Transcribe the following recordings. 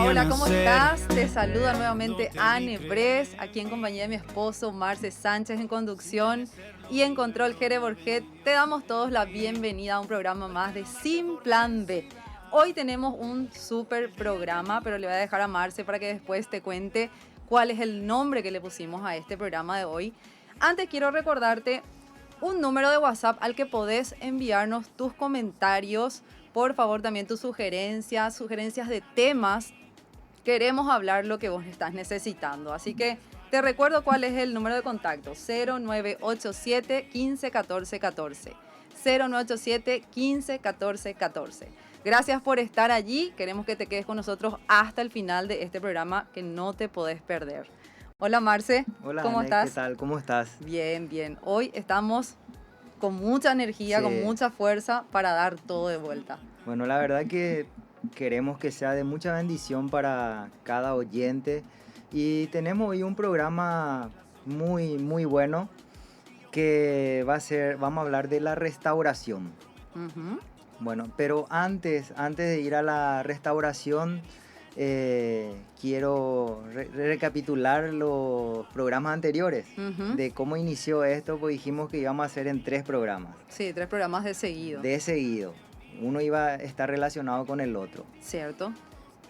Hola, ¿cómo estás? Te saluda nuevamente Anne Bres, aquí en compañía de mi esposo Marce Sánchez en conducción y en control Jere Borget. Te damos todos la bienvenida a un programa más de Sin Plan B. Hoy tenemos un súper programa, pero le voy a dejar a Marce para que después te cuente cuál es el nombre que le pusimos a este programa de hoy. Antes quiero recordarte un número de WhatsApp al que podés enviarnos tus comentarios, por favor también tus sugerencias de temas. Queremos hablar lo que vos estás necesitando. Así que te recuerdo cuál es el número de contacto: 0987 15 14 14. 0987 15 14 14. Gracias por estar allí. Queremos que te quedes con nosotros hasta el final de este programa que no te podés perder. Hola Marce, Hola, ¿cómo Anne, estás? ¿qué tal? ¿Cómo estás? Bien, bien. Hoy estamos con mucha energía, con Sí. mucha fuerza para dar todo de vuelta. Bueno, la verdad que queremos que sea de mucha bendición para cada oyente y tenemos hoy un programa muy bueno que vamos a hablar de la restauración. Ujú. Bueno, pero antes de ir a la restauración, quiero recapitular los programas anteriores Ujú. de cómo inició esto, pues dijimos que íbamos a hacer en 3 programas. Sí, 3 programas de seguido. De seguido. Uno iba a estar relacionado con el otro. ¿Cierto?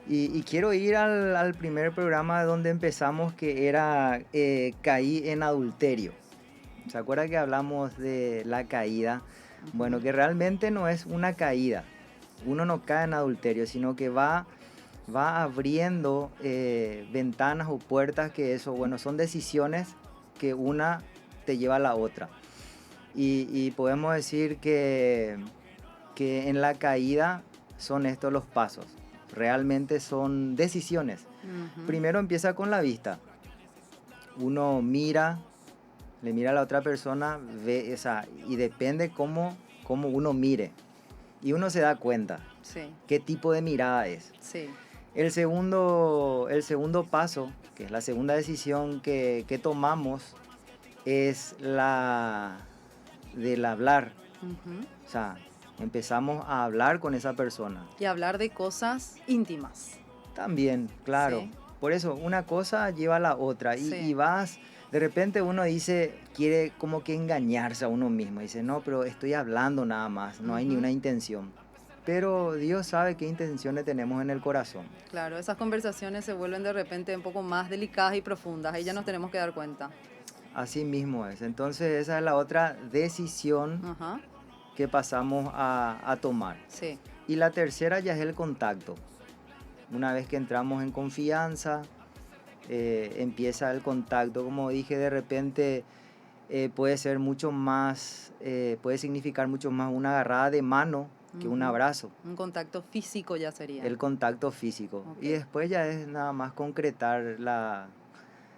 Y quiero ir al primer programa donde empezamos, que era Caí en adulterio. ¿Se acuerda que hablamos de la caída? Bueno, que realmente no es una caída. Uno no cae en adulterio, sino que va abriendo ventanas o puertas, que eso, bueno, son decisiones que una te lleva a la otra. Y podemos decir que en la caída son estos los pasos. Realmente son decisiones. Ujú. Primero empieza con la vista. Uno mira, le mira a la otra persona, ve esa, y depende cómo uno mire. Y uno se da cuenta Sí, qué tipo de mirada es. sí. El segundo paso, que es la segunda decisión que tomamos, es la del hablar. Ujú. O sea, empezamos a hablar con esa persona. Y hablar de cosas íntimas. También, claro. Sí. Por eso, una cosa lleva a la otra. Sí. Y vas, de repente uno quiere como que engañarse a uno mismo. Dice, no, pero estoy hablando nada más, no hay ni Ujú. una intención. Pero Dios sabe qué intenciones tenemos en el corazón. Claro, esas conversaciones se vuelven de repente un poco más delicadas y profundas. Ahí ya nos tenemos que dar cuenta. Así mismo es. Entonces esa es la otra decisión Ajá. que pasamos a tomar. Sí. Y la tercera ya es el contacto. Una vez que entramos en confianza, empieza el contacto. Como dije, de repente puede ser mucho más, puede significar mucho más una agarrada de mano que un Ujú. abrazo. Un contacto físico ya sería. El contacto físico. Ok. Y después ya es nada más concretar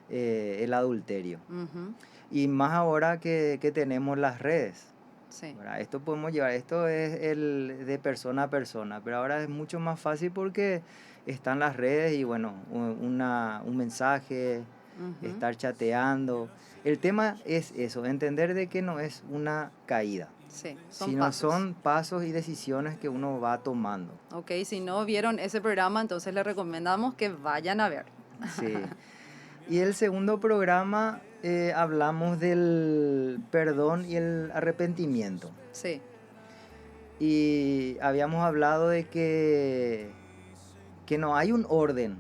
el adulterio. Ujú. Y más ahora que tenemos las redes. Sí. ¿Verdad? Esto podemos llevar, esto es el de persona a persona, pero ahora es mucho más fácil porque están las redes y bueno, un mensaje, Ujú. estar chateando. El tema es eso, entender de que no es una caída, Sí, son sino pasos. son pasos y decisiones que uno va tomando. Ok, si no vieron ese programa, entonces les recomendamos que vayan a ver. Sí. Y el segundo programa hablamos del perdón y el arrepentimiento. Sí. Y habíamos hablado de que no hay un orden.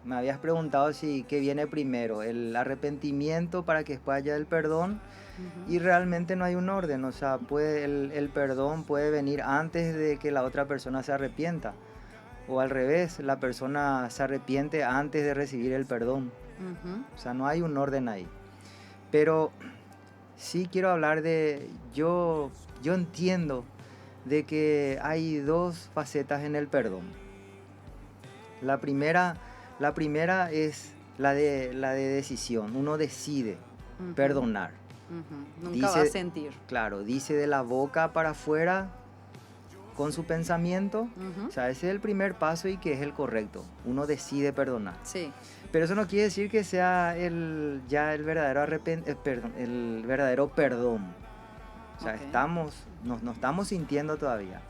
Me habías preguntado si qué viene primero, el arrepentimiento para que después haya el perdón. Ujú. Y realmente no hay un orden. O sea, el perdón puede venir antes de que la otra persona se arrepienta. O al revés, la persona se arrepiente antes de recibir el perdón. Ujú. O sea, no hay un orden ahí. Pero sí quiero hablar de... Yo entiendo de que hay dos facetas en el perdón. La primera es la de decisión. Uno decide Ujú. perdonar. Ujú. Nunca va a sentir. Claro, dice de la boca para afuera con su pensamiento. Ujú. O sea, ese es el primer paso y que es el correcto. Uno decide perdonar. Sí. Pero eso no quiere decir que sea el verdadero el verdadero perdón. O sea, Ok. no estamos sintiendo todavía.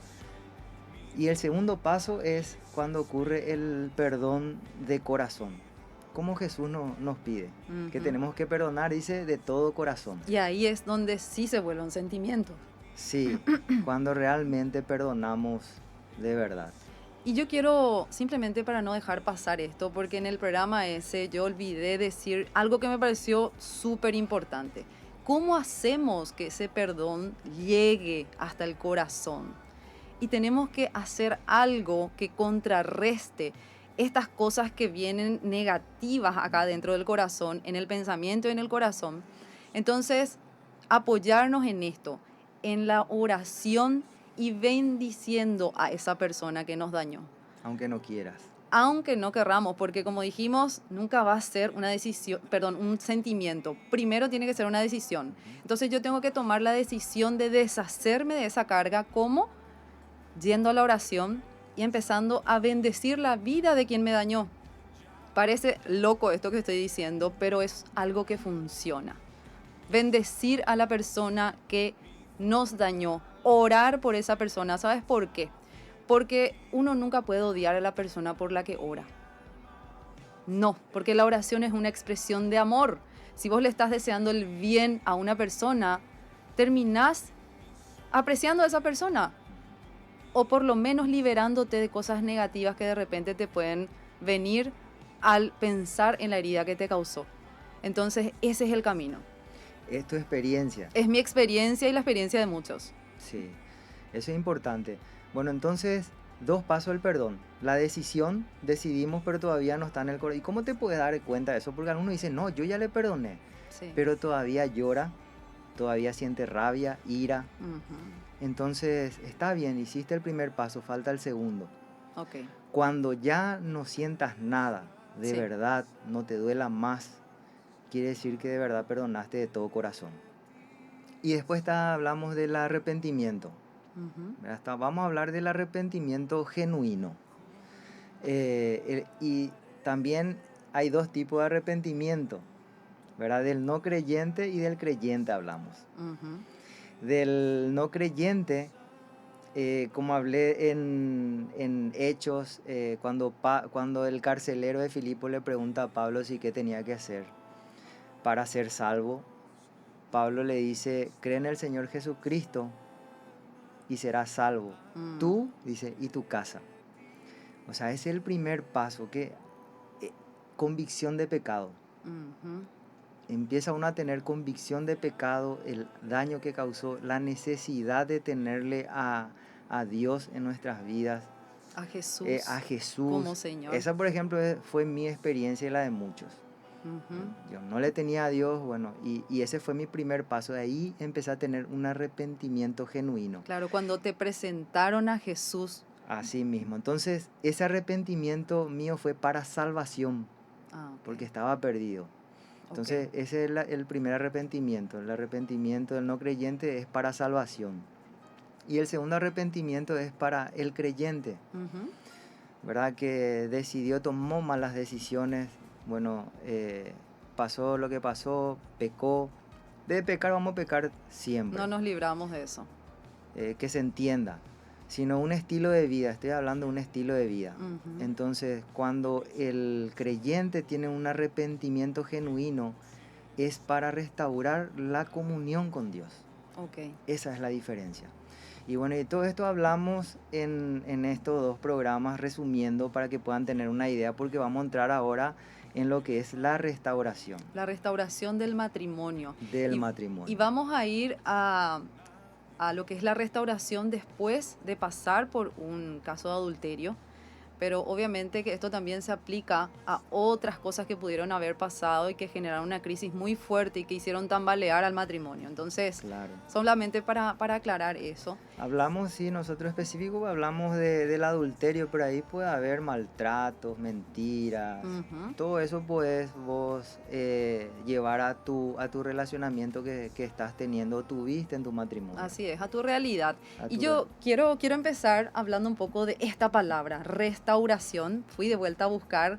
Y el segundo paso es cuando ocurre el perdón de corazón. Como Jesús nos pide, que tenemos que perdonar, dice, de todo corazón. Y ahí es donde sí se vuelve un sentimiento. Sí, cuando realmente perdonamos de verdad. Y yo quiero, simplemente para no dejar pasar esto, porque en el programa ese yo olvidé decir algo que me pareció súper importante. ¿Cómo hacemos que ese perdón llegue hasta el corazón? Y tenemos que hacer algo que contrarreste estas cosas que vienen negativas acá dentro del corazón, en el pensamiento y en el corazón. Entonces, apoyarnos en esto, en la oración y bendiciendo a esa persona que nos dañó. Aunque no quieras. Aunque no querramos, porque como dijimos, nunca va a ser una decisión, perdón, un sentimiento. Primero tiene que ser una decisión. Entonces yo tengo que tomar la decisión de deshacerme de esa carga, como yendo a la oración y empezando a bendecir la vida de quien me dañó. Parece loco esto que estoy diciendo, pero es algo que funciona. Bendecir a la persona que nos dañó, orar por esa persona. ¿Sabes por qué? Porque uno nunca puede odiar a la persona por la que ora. No, porque la oración es una expresión de amor. Si vos le estás deseando el bien a una persona, terminás apreciando a esa persona. O por lo menos liberándote de cosas negativas que de repente te pueden venir al pensar en la herida que te causó. Entonces, ese es el camino. Es tu experiencia. Es mi experiencia y la experiencia de muchos. Sí, eso es importante. Bueno, entonces, 2 pasos al perdón. La decisión, decidimos, pero todavía no está en el corazón. ¿Y cómo te puedes dar cuenta de eso? Porque algunos dicen, no, yo ya le perdoné, Sí. pero todavía llora, todavía siente rabia, ira. Uh-huh. Entonces, está bien, hiciste el primer paso, falta el segundo. Okay. Cuando ya no sientas nada, de Sí. verdad, no te duela más, quiere decir que de verdad perdonaste de todo corazón. Y después hablamos del arrepentimiento. Uh-huh. Vamos a hablar del arrepentimiento genuino. Y también hay 2 tipos de arrepentimiento, ¿verdad? Del no creyente y del creyente hablamos. Uh-huh. Del no creyente, como hablé en Hechos, cuando el carcelero de Filipo le pregunta a Pablo si qué tenía que hacer para ser salvo, Pablo le dice, cree en el Señor Jesucristo y serás salvo. Tú, dice, y tu casa. O sea, ese es el primer paso, convicción de pecado. Uh-huh. Empieza uno a tener convicción de pecado, el daño que causó, la necesidad de tenerle a Dios en nuestras vidas. A Jesús. A Jesús. Como Señor. Esa, por ejemplo, fue mi experiencia y la de muchos. Uh-huh. Yo no le tenía a Dios, bueno, y ese fue mi primer paso. De ahí empecé a tener un arrepentimiento genuino. Claro, cuando te presentaron a Jesús. Así mismo. Entonces, ese arrepentimiento mío fue para salvación, Okay. porque estaba perdido. Entonces, Okay. ese es el primer arrepentimiento. El arrepentimiento del no creyente es para salvación. Y el segundo arrepentimiento es para el creyente, uh-huh. ¿Verdad? Que tomó malas decisiones. Bueno, pasó lo que pasó, pecó. De pecar vamos a pecar siempre. No nos libramos de eso. Que se entienda, sino un estilo de vida. Estoy hablando de un estilo de vida. Uh-huh. Entonces, cuando el creyente tiene un arrepentimiento genuino, es para restaurar la comunión con Dios. Okay. Esa es la diferencia. Y bueno, y todo esto hablamos en estos 2 programas, resumiendo para que puedan tener una idea, porque vamos a entrar ahora en lo que es la restauración. La restauración del matrimonio. Del matrimonio. Y vamos a ir a lo que es la restauración después de pasar por un caso de adulterio. Pero obviamente que esto también se aplica a otras cosas que pudieron haber pasado y que generaron una crisis muy fuerte y que hicieron tambalear al matrimonio. Entonces, claro. Solamente para aclarar eso. Hablamos, sí, nosotros específicos hablamos del adulterio, pero ahí puede haber maltratos, mentiras. Uh-huh. Todo eso puedes vos llevar a tu relacionamiento que estás teniendo o tuviste en tu matrimonio. Así es, a tu realidad. Y yo quiero empezar hablando un poco de esta palabra, restauración. Fui de vuelta a buscar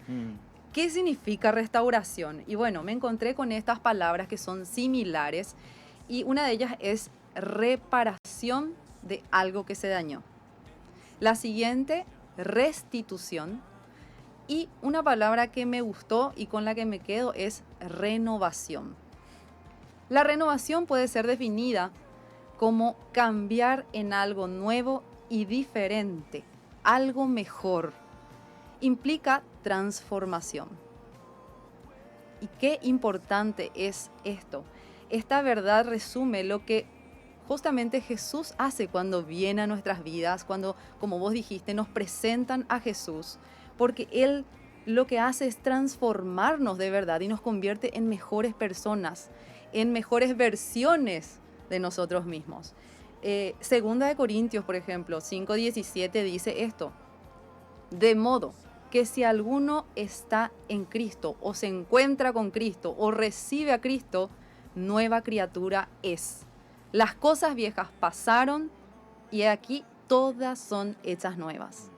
qué significa restauración. Y bueno, me encontré con estas palabras que son similares y una de ellas es reparación de algo que se dañó. La siguiente, restitución. Y una palabra que me gustó y con la que me quedo es renovación. La renovación puede ser definida como cambiar en algo nuevo y diferente, algo mejor. Implica transformación. Y qué importante es esto. Esta verdad resume lo que justamente Jesús hace cuando viene a nuestras vidas, cuando, como vos dijiste, nos presentan a Jesús, porque Él lo que hace es transformarnos de verdad y nos convierte en mejores personas, en mejores versiones de nosotros mismos. Segunda de Corintios, por ejemplo, 5:17 dice esto: de modo que si alguno está en Cristo o se encuentra con Cristo o recibe a Cristo, nueva criatura es. Las cosas viejas pasaron y aquí todas son hechas nuevas.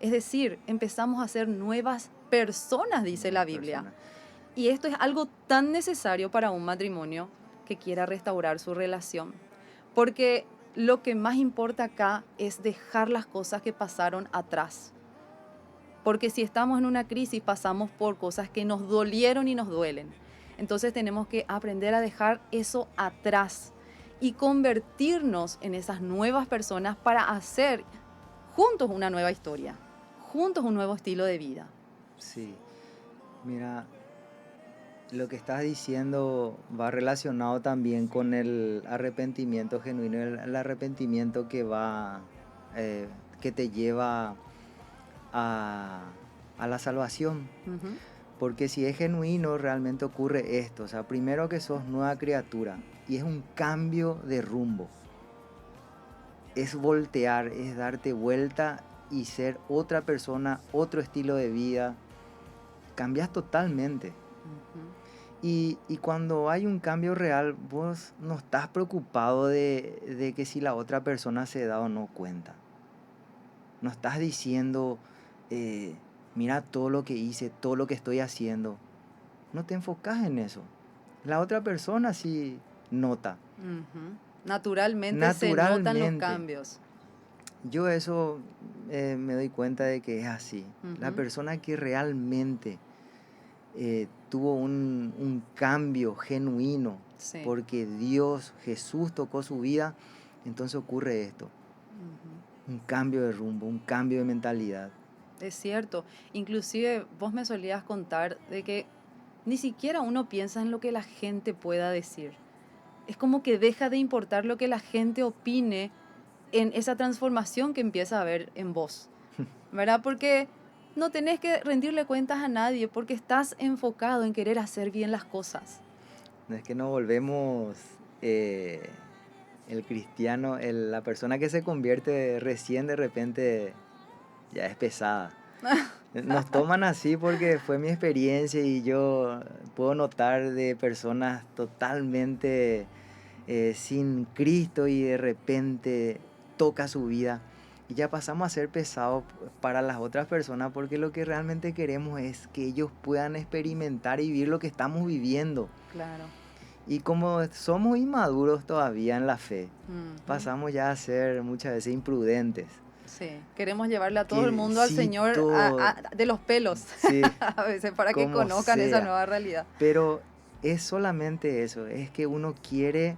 Es decir, empezamos a ser nuevas personas, dice la Biblia. Y esto es algo tan necesario para un matrimonio que quiera restaurar su relación. Porque lo que más importa acá es dejar las cosas que pasaron atrás. Porque si estamos en una crisis, pasamos por cosas que nos dolieron y nos duelen. Entonces tenemos que aprender a dejar eso atrás y convertirnos en esas nuevas personas para hacer juntos una nueva historia, juntos un nuevo estilo de vida. Sí, mira, lo que estás diciendo va relacionado también con el arrepentimiento genuino, el arrepentimiento que te lleva a la salvación. Uh-huh. Porque si es genuino, realmente ocurre esto. O sea, primero que sos nueva criatura y es un cambio de rumbo. Es voltear, es darte vuelta y ser otra persona, otro estilo de vida. Cambias totalmente. Uh-huh. Y cuando hay un cambio real, vos no estás preocupado de que si la otra persona se da o no cuenta. No estás diciendo, mira todo lo que hice, todo lo que estoy haciendo. No te enfocas en eso. La otra persona sí nota. Uh-huh. Naturalmente se notan los cambios. Yo eso me doy cuenta de que es así. Uh-huh. La persona que realmente tuvo un cambio genuino, sí, porque Dios, Jesús tocó su vida, entonces ocurre esto. Uh-huh. Un cambio de rumbo, un cambio de mentalidad. Es cierto. Inclusive vos me solías contar de que ni siquiera uno piensa en lo que la gente pueda decir. Es como que deja de importar lo que la gente opine en esa transformación que empieza a haber en vos, ¿verdad? Porque no tenés que rendirle cuentas a nadie porque estás enfocado en querer hacer bien las cosas. No es que nos volvemos el cristiano, la persona que se convierte recién de repente ya es pesada. Nos toman así porque fue mi experiencia y yo puedo notar de personas totalmente sin Cristo y de repente toca su vida y ya pasamos a ser pesados para las otras personas porque lo que realmente queremos es que ellos puedan experimentar y vivir lo que estamos viviendo. Claro. Y como somos inmaduros todavía en la fe, Uh-huh. pasamos ya a ser muchas veces imprudentes. Sí, queremos llevarle a todo el mundo al sí, Señor de los pelos, sí, a veces, para que conozcan esa nueva realidad. Pero es solamente eso, es que uno quiere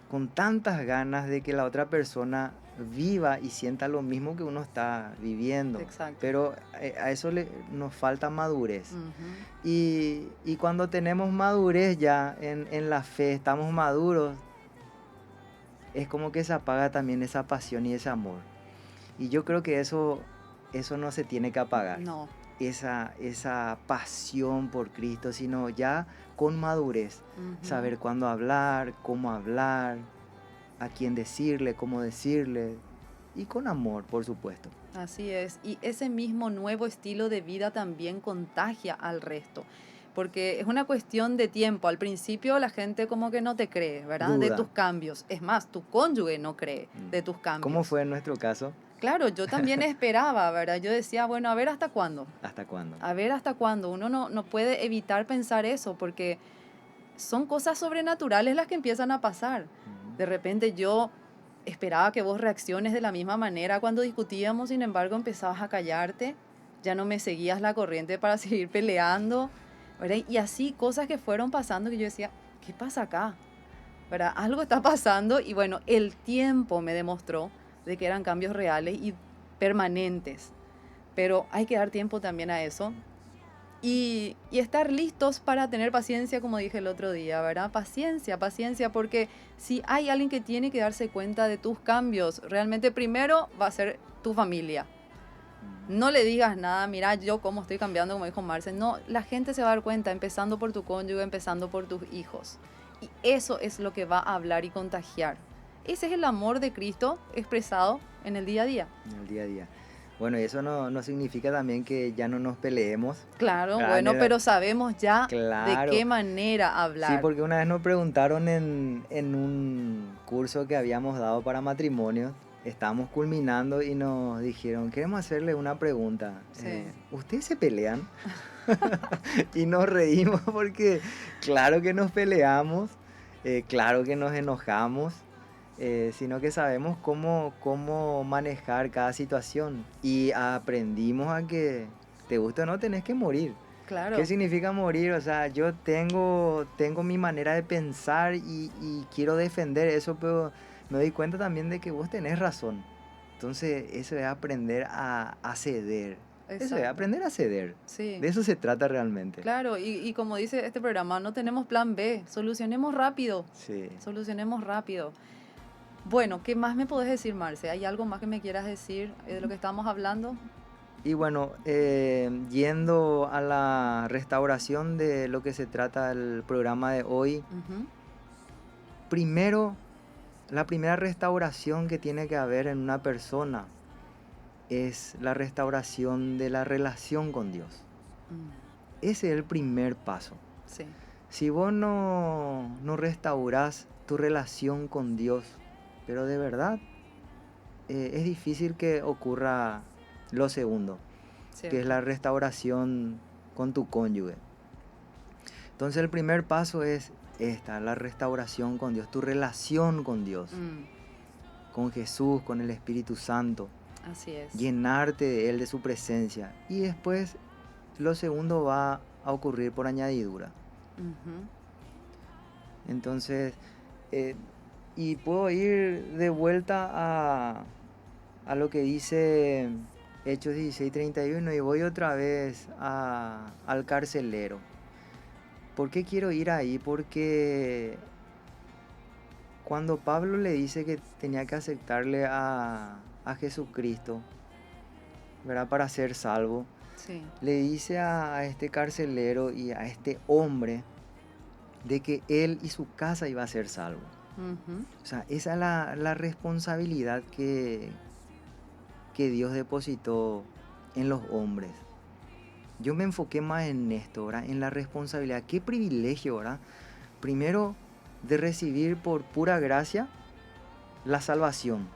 con tantas ganas de que la otra persona viva y sienta lo mismo que uno está viviendo. Exacto. Pero a eso nos falta madurez. Uh-huh. Y cuando tenemos madurez ya en la fe, estamos maduros, es como que se apaga también esa pasión y ese amor. Y yo creo que eso no se tiene que apagar. No. Esa pasión por Cristo, sino ya con madurez. Uh-huh. Saber cuándo hablar, cómo hablar, a quién decirle, cómo decirle. Y con amor, por supuesto. Así es. Y ese mismo nuevo estilo de vida también contagia al resto. Porque es una cuestión de tiempo. Al principio la gente como que no te cree, ¿verdad? Duda. De tus cambios. Es más, tu cónyuge no cree de tus cambios. ¿Cómo fue en nuestro caso? Claro, yo también esperaba, ¿verdad? Yo decía, bueno, a ver hasta cuándo. ¿Hasta cuándo? A ver hasta cuándo. Uno no puede evitar pensar eso porque son cosas sobrenaturales las que empiezan a pasar. Uh-huh. De repente yo esperaba que vos reacciones de la misma manera cuando discutíamos, sin embargo empezabas a callarte, ya no me seguías la corriente para seguir peleando, ¿verdad? Y así cosas que fueron pasando que yo decía, ¿qué pasa acá? ¿Verdad? Algo está pasando y bueno, el tiempo me demostró de que eran cambios reales y permanentes, pero hay que dar tiempo también a eso. Y estar listos para tener paciencia, como dije el otro día, ¿verdad? Paciencia, paciencia, porque si hay alguien que tiene que darse cuenta de tus cambios, realmente primero va a ser tu familia. No le digas nada, mira yo cómo estoy cambiando, como dijo Marce. No, la gente se va a dar cuenta, empezando por tu cónyuge, empezando por tus hijos. Y eso es lo que va a hablar y contagiar. Ese es el amor de Cristo expresado en el día a día. En el día a día. Bueno, y eso no significa también que ya no nos peleemos. Claro, Ah, bueno, nena, pero sabemos ya de claro. qué manera hablar. Sí, porque una vez nos preguntaron en un curso que habíamos dado para matrimonio, estábamos culminando y nos dijeron, queremos hacerle una pregunta. Sí. ¿Ustedes se pelean? Y nos reímos porque claro que nos peleamos, claro que nos enojamos, sino que sabemos cómo manejar cada situación. Y aprendimos a que, te guste o no, tenés que morir. Claro. ¿Qué significa morir? O sea, yo tengo mi manera de pensar y quiero defender eso, pero me doy cuenta también de que vos tenés razón. Entonces, eso es aprender a ceder. Eso es Exacto. aprender a ceder. Sí. De eso se trata realmente. Claro, y como dice este programa, no tenemos plan B, solucionemos rápido, Sí. solucionemos rápido. Bueno, ¿qué más me podés decir, Marce? ¿Hay algo más que me quieras decir de lo que estamos hablando? Y bueno, yendo a la restauración de lo que se trata el programa de hoy, Ujú. primero, la primera restauración que tiene que haber en una persona es la restauración de la relación con Dios. Mm, Ese es el primer paso. sí, Si vos no restaurás tu relación con Dios, pero de verdad, es difícil que ocurra lo segundo, que es cierto. la restauración con tu cónyuge. Entonces el primer paso es esta, la restauración con Dios, tu relación con Dios, con Jesús, con el Espíritu Santo, Así es. llenarte de Él, de su presencia. Y después lo segundo va a ocurrir por añadidura. Ujú. Entonces, y puedo ir de vuelta a lo que dice Hechos 16:31 y voy otra vez al carcelero. ¿Por qué quiero ir ahí? Porque cuando Pablo le dice que tenía que aceptarle a Jesucristo, ¿verdad? Para ser salvo, Sí, le dice a este carcelero y a este hombre de que él y su casa iba a ser salvo. ujú, O sea, esa es la responsabilidad que Dios depositó en los hombres. Yo me enfoqué más en esto, ¿verdad? En la responsabilidad. Qué privilegio, ¿verdad? Primero, de recibir por pura gracia la salvación.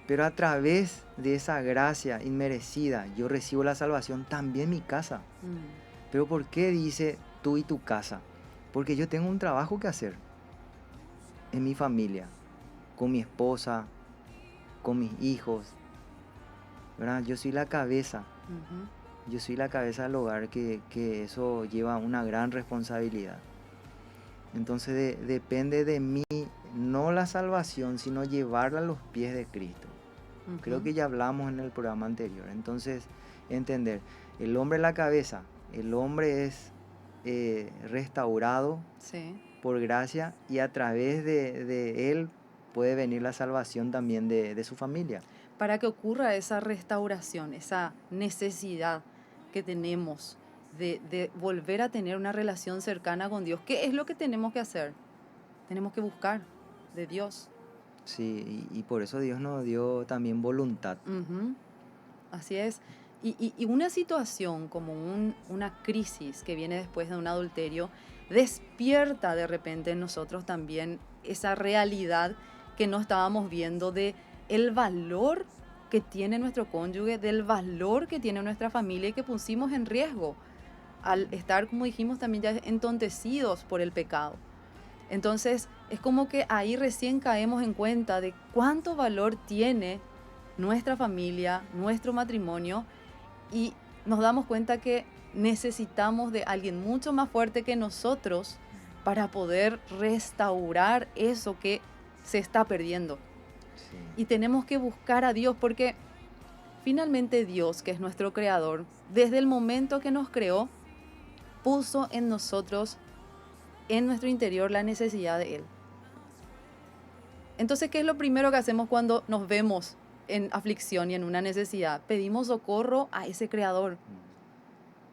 Pero a través de esa gracia inmerecida, yo recibo la salvación también mi casa. mm, Pero ¿por qué dice tú y tu casa? Porque yo tengo un trabajo que hacer en mi familia, con mi esposa, con mis hijos, ¿verdad? Yo soy la cabeza, ujú. yo soy la cabeza del hogar, que eso lleva una gran responsabilidad. Entonces depende de mí, no la salvación, sino llevarla a los pies de Cristo. Creo Ujú. que ya hablamos en el programa anterior. Entonces, entender, el hombre es la cabeza, el hombre es restaurado Sí. por gracia y a través de él puede venir la salvación también de su familia. Para que ocurra esa restauración, esa necesidad que tenemos de volver a tener una relación cercana con Dios, ¿qué es lo que tenemos que hacer? Tenemos que buscar de Dios. Sí, y por eso Dios nos dio también voluntad. Ujú. Así es. Y una situación como una crisis que viene después de un adulterio despierta de repente en nosotros también esa realidad que no estábamos viendo de el valor que tiene nuestro cónyuge, del valor que tiene nuestra familia y que pusimos en riesgo al estar, como dijimos, también ya entontecidos por el pecado. Entonces es como que ahí recién caemos en cuenta de cuánto valor tiene nuestra familia, nuestro matrimonio, y nos damos cuenta que necesitamos de alguien mucho más fuerte que nosotros para poder restaurar eso que se está perdiendo. Sí. Y tenemos que buscar a Dios porque finalmente Dios, que es nuestro creador, desde el momento que nos creó, puso en nosotros, en nuestro interior, la necesidad de Él. Entonces, ¿qué es lo primero que hacemos cuando nos vemos en aflicción y en una necesidad? Pedimos socorro a ese creador.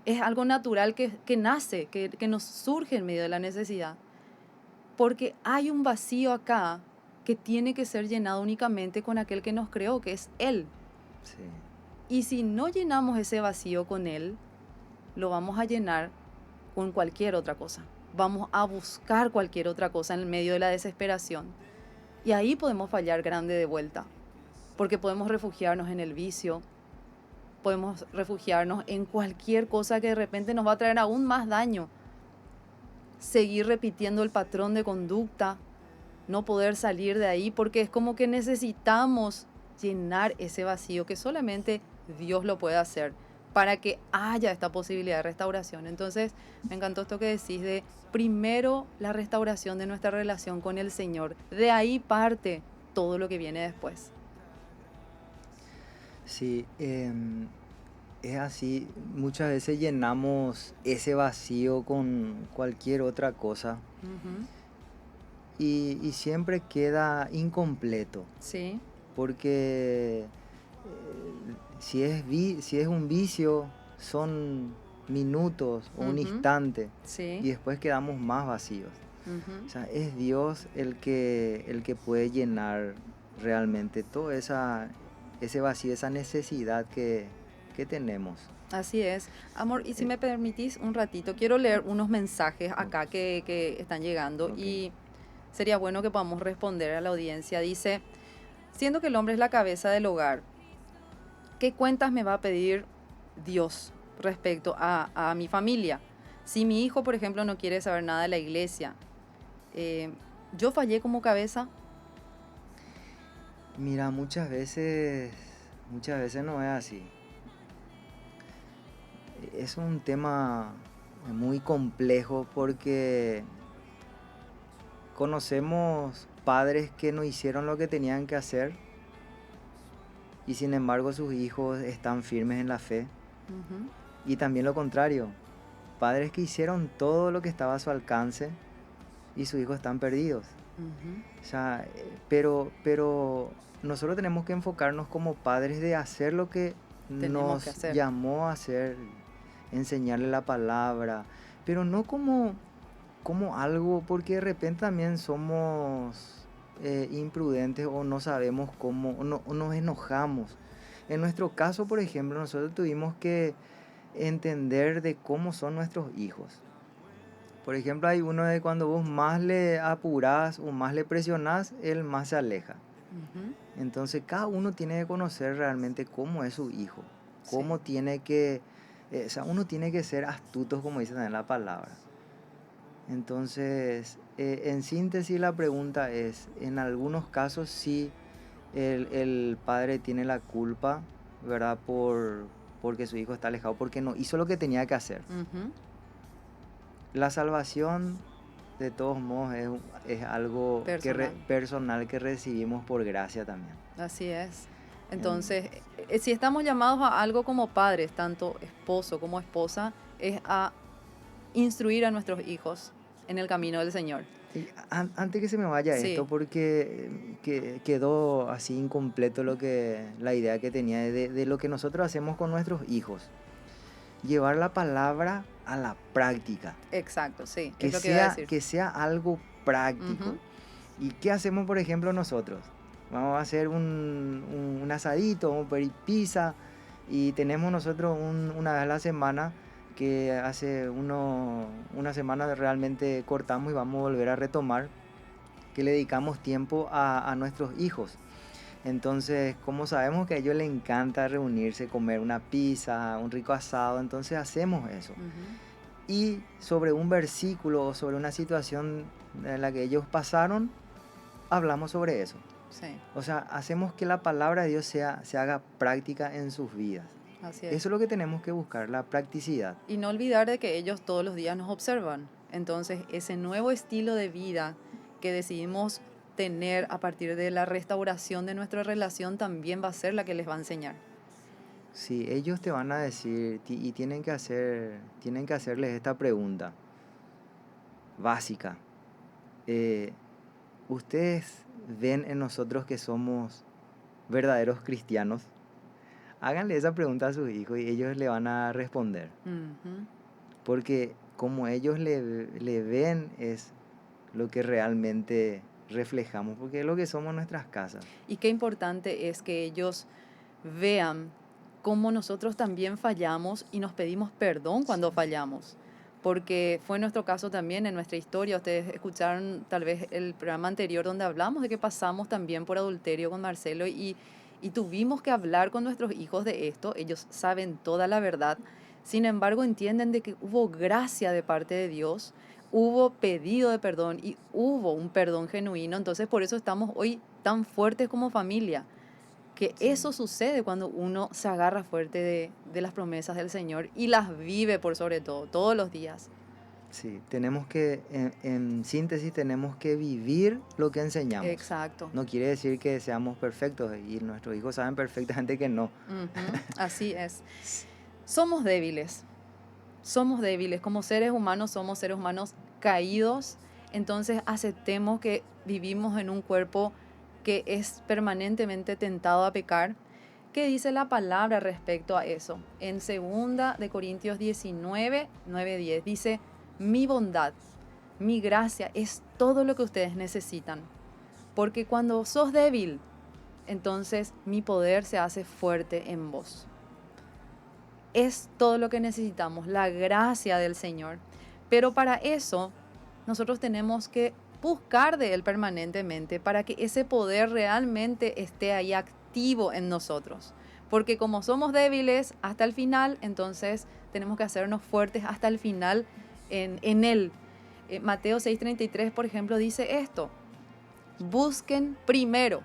Es algo natural que nace, que nos surge en medio de la necesidad. Porque hay un vacío acá que tiene que ser llenado únicamente con aquel que nos creó, que es Él. Sí. Y si no llenamos ese vacío con Él, lo vamos a llenar con cualquier otra cosa. Vamos a buscar cualquier otra cosa en el medio de la desesperación. Y ahí podemos fallar grande de vuelta. Porque podemos refugiarnos en el vicio, podemos refugiarnos en cualquier cosa que de repente nos va a traer aún más daño. Seguir repitiendo el patrón de conducta, no poder salir de ahí, porque es como que necesitamos llenar ese vacío que solamente Dios lo puede hacer para que haya esta posibilidad de restauración. Entonces, me encantó esto que decís de primero la restauración de nuestra relación con el Señor. De ahí parte todo lo que viene después. Sí, es así. Muchas veces llenamos ese vacío con cualquier otra cosa Ujú. y siempre queda incompleto. Sí, Porque si es un vicio, son minutos o un Ujú. instante y sí. después quedamos más vacíos. Ujú. O sea, es Dios el que puede llenar realmente todo ese vacío, esa necesidad que tenemos. Así es. Amor, y si Eh, me permitís un ratito, quiero leer unos mensajes acá que están llegando Ok. y sería bueno que podamos responder a la audiencia. Dice, siendo que el hombre es la cabeza del hogar, ¿qué cuentas me va a pedir Dios respecto a mi familia? Si mi hijo, por ejemplo, no quiere saber nada de la iglesia, eh, ¿yo fallé como cabeza? Mira, muchas veces no es así. Es un tema muy complejo porque conocemos padres que no hicieron lo que tenían que hacer y sin embargo sus hijos están firmes en la fe. Ujú. Y también lo contrario, padres que hicieron todo lo que estaba a su alcance y sus hijos están perdidos. Ujú. O sea, pero nosotros tenemos que enfocarnos como padres de hacer lo que Tenemos que nos hacer. llamó a hacer, enseñarle la palabra, pero no como algo, porque de repente también somos imprudentes o no sabemos cómo, o nos enojamos. En nuestro caso, por ejemplo, nosotros tuvimos que entender de cómo son nuestros hijos. Por ejemplo, hay uno de cuando vos más le apurás o más le presionás, él más se aleja. Ujú. Entonces, cada uno tiene que conocer realmente cómo es su hijo, Sí. cómo tiene que, o sea, uno tiene que ser astuto, como dice también la palabra. Entonces, en síntesis, la pregunta es, en algunos casos sí, el padre tiene la culpa, ¿verdad? Porque su hijo está alejado, porque no hizo lo que tenía que hacer. Ujú. La salvación, de todos modos, es algo Personal. personal que recibimos por gracia también. Así es. En- Entonces, si estamos llamados a algo como padres, tanto esposo como esposa, es a instruir a nuestros hijos en el camino del Señor. y antes que se me vaya esto, Sí, porque quedó así incompleto la idea que tenía de lo que nosotros hacemos con nuestros hijos. Llevar la palabra a la práctica, exacto, sí, que es lo que iba a decir. que sea algo práctico. Ujú. ¿Y qué hacemos, por ejemplo, nosotros? Vamos a hacer un asadito, vamos a pedir pizza y tenemos nosotros una vez a la semana que hace una semana realmente cortamos y vamos a volver a retomar, que le dedicamos tiempo a nuestros hijos. Entonces, como sabemos que a ellos les encanta reunirse, comer una pizza, un rico asado, entonces hacemos eso. Ujú. Y sobre un versículo o sobre una situación en la que ellos pasaron, hablamos sobre eso. Sí, O sea, hacemos que la palabra de Dios se haga práctica en sus vidas. así Eso es. es lo que tenemos que buscar, la practicidad. Y no olvidar de que ellos todos los días nos observan. Entonces, ese nuevo estilo de vida que decidimos tener a partir de la restauración de nuestra relación también va a ser la que les va a enseñar. Sí, ellos te van a decir y tienen que hacerles esta pregunta básica. Eh, ¿Ustedes ven en nosotros que somos verdaderos cristianos? Háganle esa pregunta a sus hijos y ellos le van a responder. Ujú. Porque como ellos le ven es lo que realmente reflejamos, porque es lo que somos en nuestras casas. Y qué importante es que ellos vean cómo nosotros también fallamos y nos pedimos perdón cuando fallamos. Porque fue nuestro caso también en nuestra historia. Ustedes escucharon tal vez el programa anterior donde hablamos de que pasamos también por adulterio con Marcelo y tuvimos que hablar con nuestros hijos de esto. Ellos saben toda la verdad. Sin embargo, entienden de que hubo gracia de parte de Dios, hubo pedido de perdón y hubo un perdón genuino. Entonces, por eso estamos hoy tan fuertes como familia. Que Sí. eso sucede cuando uno se agarra fuerte de las promesas del Señor y las vive por sobre todo, todos los días. Sí, tenemos que, en síntesis, tenemos que vivir lo que enseñamos. Exacto. No quiere decir que seamos perfectos y nuestros hijos saben perfectamente que no. Ujú, así es. Somos débiles. Somos débiles. Como seres humanos somos seres humanos caídos. Entonces aceptemos que vivimos en un cuerpo que es permanentemente tentado a pecar. ¿Qué dice la palabra respecto a eso? En 2 Corintios 19, 9, 10 dice, mi bondad, mi gracia es todo lo que ustedes necesitan. Porque cuando sos débil, entonces mi poder se hace fuerte en vos. Es todo lo que necesitamos, la gracia del Señor. Pero para eso nosotros tenemos que buscar de Él permanentemente para que ese poder realmente esté ahí activo en nosotros. Porque como somos débiles hasta el final, entonces tenemos que hacernos fuertes hasta el final en Él. Mateo 6:33, por ejemplo, dice esto. Busquen primero.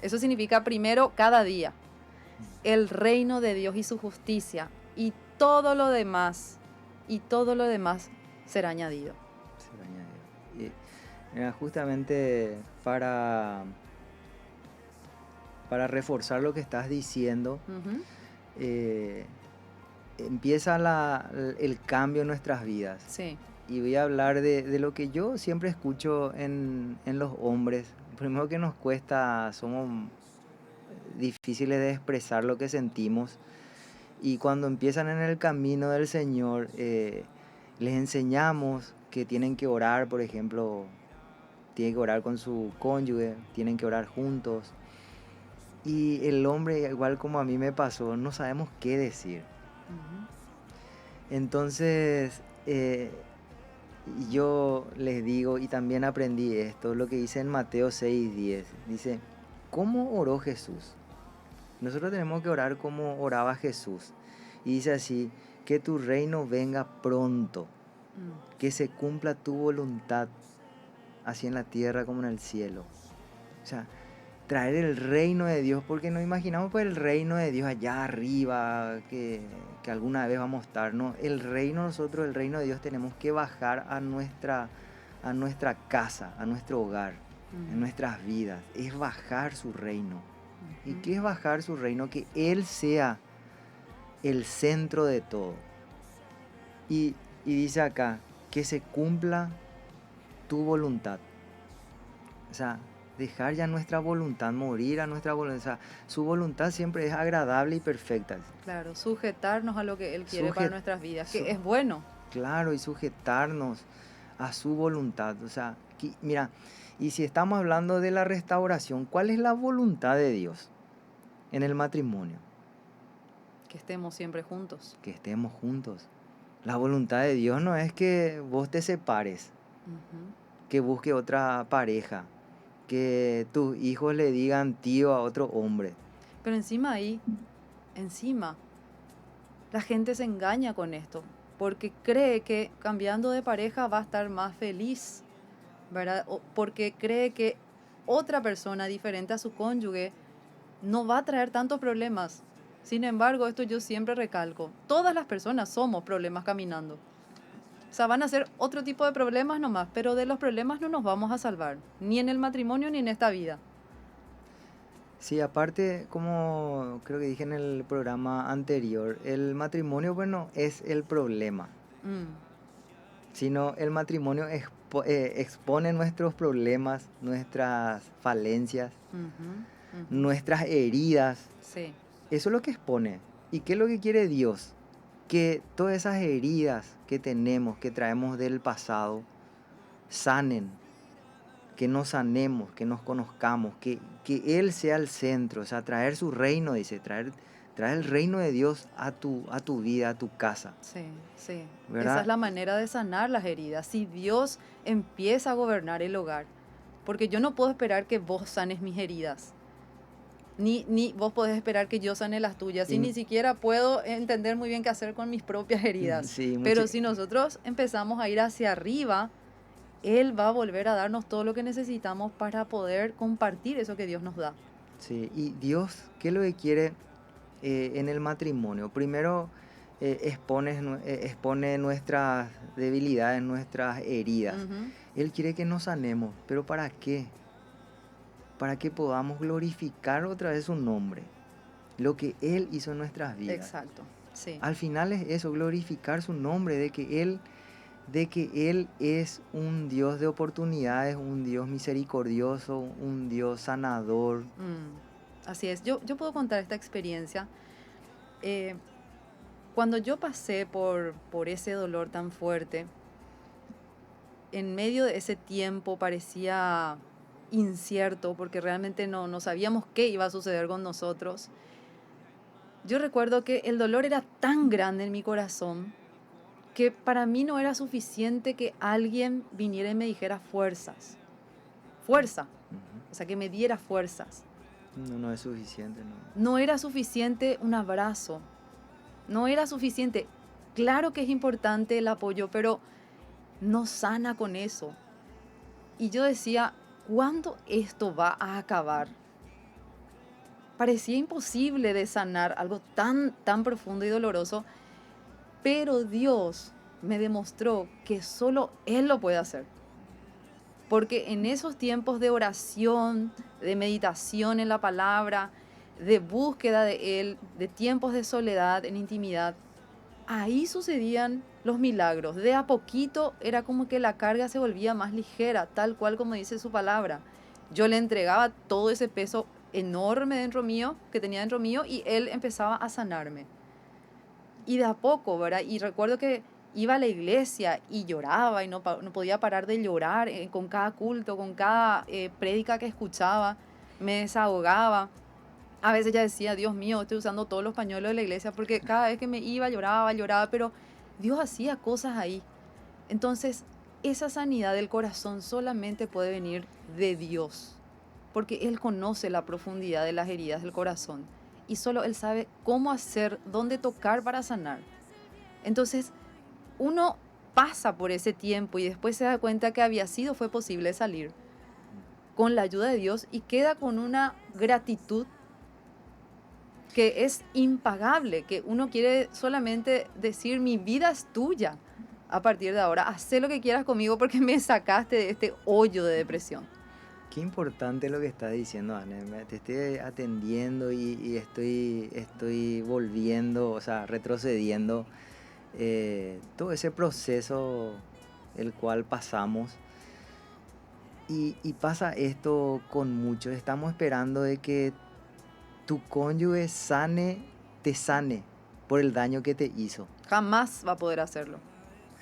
Eso significa primero cada día el reino de Dios y su justicia, y todo lo demás, será añadido. Se lo añadió. Mira, justamente para reforzar lo que estás diciendo, Ujú. eh, empieza el cambio en nuestras vidas. Sí, Y voy a hablar de lo que yo siempre escucho en los hombres. Primero que nos cuesta, somos difíciles de expresar lo que sentimos. Y cuando empiezan en el camino del Señor, les enseñamos que tienen que orar, por ejemplo, tienen que orar con su cónyuge, tienen que orar juntos. Y el hombre, igual como a mí me pasó, no sabemos qué decir. ujú, Entonces, yo les digo, y también aprendí esto, lo que dice en Mateo 6:10. Dice, ¿cómo oró Jesús? Nosotros tenemos que orar como oraba Jesús. Y dice así, que tu reino venga pronto, mm, que se cumpla tu voluntad, así en la tierra como en el cielo. O sea, traer el reino de Dios, porque nos imaginamos pues el reino de Dios allá arriba, que alguna vez vamos a estar, ¿no? El reino nosotros, el reino de Dios tenemos que bajar a nuestra casa, a nuestro hogar, en mm, nuestras vidas. Es bajar su reino. ¿Y ujú. qué es bajar su reino? Que Él sea el centro de todo. Y dice acá, que se cumpla tu voluntad. O sea, dejar ya nuestra voluntad, morir a nuestra voluntad. O sea, su voluntad siempre es agradable y perfecta. Claro, sujetarnos a lo que Él quiere para Sujet, nuestras vidas, su- que es bueno. claro, y sujetarnos a su voluntad. O sea, mira, y si estamos hablando de la restauración, ¿cuál es la voluntad de Dios en el matrimonio? Que estemos siempre juntos. Que estemos juntos. La voluntad de Dios no es que vos te separes, Ujú. que busque otra pareja, que tus hijos le digan tío a otro hombre. Pero encima ahí, encima, la gente se engaña con esto, porque cree que cambiando de pareja va a estar más feliz. ¿verdad? Porque cree que otra persona diferente a su cónyuge no va a traer tantos problemas. Sin embargo, esto yo siempre recalco, todas las personas somos problemas caminando. O sea, van a ser otro tipo de problemas nomás, pero de los problemas no nos vamos a salvar, ni en el matrimonio ni en esta vida. Sí, aparte, como creo que dije en el programa anterior, el matrimonio, bueno, es el problema, Mm, sino el matrimonio expone nuestros problemas, nuestras falencias, ujú, ujú. nuestras heridas. Sí, Eso es lo que expone. ¿Y qué es lo que quiere Dios? Que todas esas heridas que tenemos, que traemos del pasado, sanen, que nos sanemos, que nos conozcamos, que Él sea el centro, o sea, traer su reino, dice, traer el reino de Dios a tu vida, a tu casa, sí, sí. Esa es ¿verdad? la manera de sanar las heridas. Si Dios empieza a gobernar el hogar, porque yo no puedo esperar que vos sanes mis heridas. Ni vos podés esperar que yo sane las tuyas, y Y, ni siquiera puedo entender muy bien qué hacer con mis propias heridas. sí, Pero si nosotros empezamos a ir hacia arriba, Él va a volver a darnos todo lo que necesitamos para poder compartir eso que Dios nos da. sí, y Dios, ¿qué es lo que quiere en el matrimonio? Primero, expone nuestras debilidades, nuestras heridas. Ujú. Él quiere que nos sanemos, pero ¿para qué? Para que podamos glorificar otra vez su nombre, lo que Él hizo en nuestras vidas. Exacto, sí. Al final es eso, glorificar su nombre, de que Él es un Dios de oportunidades, un Dios misericordioso, un Dios sanador. Así es. Yo puedo contar esta experiencia. Eh, Cuando yo pasé por ese dolor tan fuerte, en medio de ese tiempo parecía incierto porque realmente no sabíamos qué iba a suceder con nosotros. Yo recuerdo que el dolor era tan grande en mi corazón que para mí no era suficiente que alguien viniera y me dijera fuerzas, fuerza, o sea, que me diera fuerzas. No, no es suficiente, no. No era suficiente un abrazo, no era suficiente. Claro que es importante el apoyo, pero no sana con eso. Y yo decía, ¿cuándo esto va a acabar? Parecía imposible de sanar algo tan profundo y doloroso, pero Dios me demostró que solo Él lo puede hacer. Porque en esos tiempos de oración, de meditación en la palabra, de búsqueda de Él, de tiempos de soledad, en intimidad, ahí sucedían los milagros. De a poquito era como que la carga se volvía más ligera, tal cual como dice su palabra. Yo le entregaba todo ese peso enorme dentro mío, que tenía dentro mío, y Él empezaba a sanarme. Y de a poco, ¿verdad? Y recuerdo que iba a la iglesia y lloraba y no podía parar de llorar con cada culto, con cada prédica que escuchaba, me desahogaba. A veces ya decía, Dios mío, estoy usando todos los pañuelos de la iglesia porque cada vez que me iba lloraba, pero Dios hacía cosas ahí. Entonces, esa sanidad del corazón solamente puede venir de Dios, porque Él conoce la profundidad de las heridas del corazón y solo Él sabe cómo hacer, dónde tocar para sanar. Entonces, uno pasa por ese tiempo y después se da cuenta que fue posible salir con la ayuda de Dios y queda con una gratitud que es impagable, que uno quiere solamente decir, mi vida es tuya. A partir de ahora, haz lo que quieras conmigo porque me sacaste de este hoyo de depresión. Qué importante lo que estás diciendo, Anne. Te estoy atendiendo y estoy volviendo, o sea, retrocediendo todo ese proceso el cual pasamos. Y pasa esto con muchos. Estamos esperando de que tu cónyuge te sane por el daño que te hizo. Jamás va a poder hacerlo.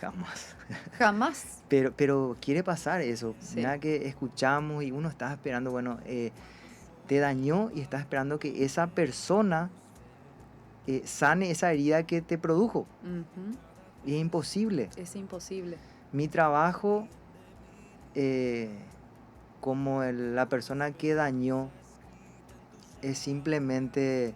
Jamás. Jamás. Pero quiere pasar eso. Sí. Mira que escuchamos y uno está esperando, bueno, te dañó y está esperando que esa persona sane esa herida que te produjo. Ujú. Y es imposible. Es imposible. Mi trabajo como la persona que dañó es simplemente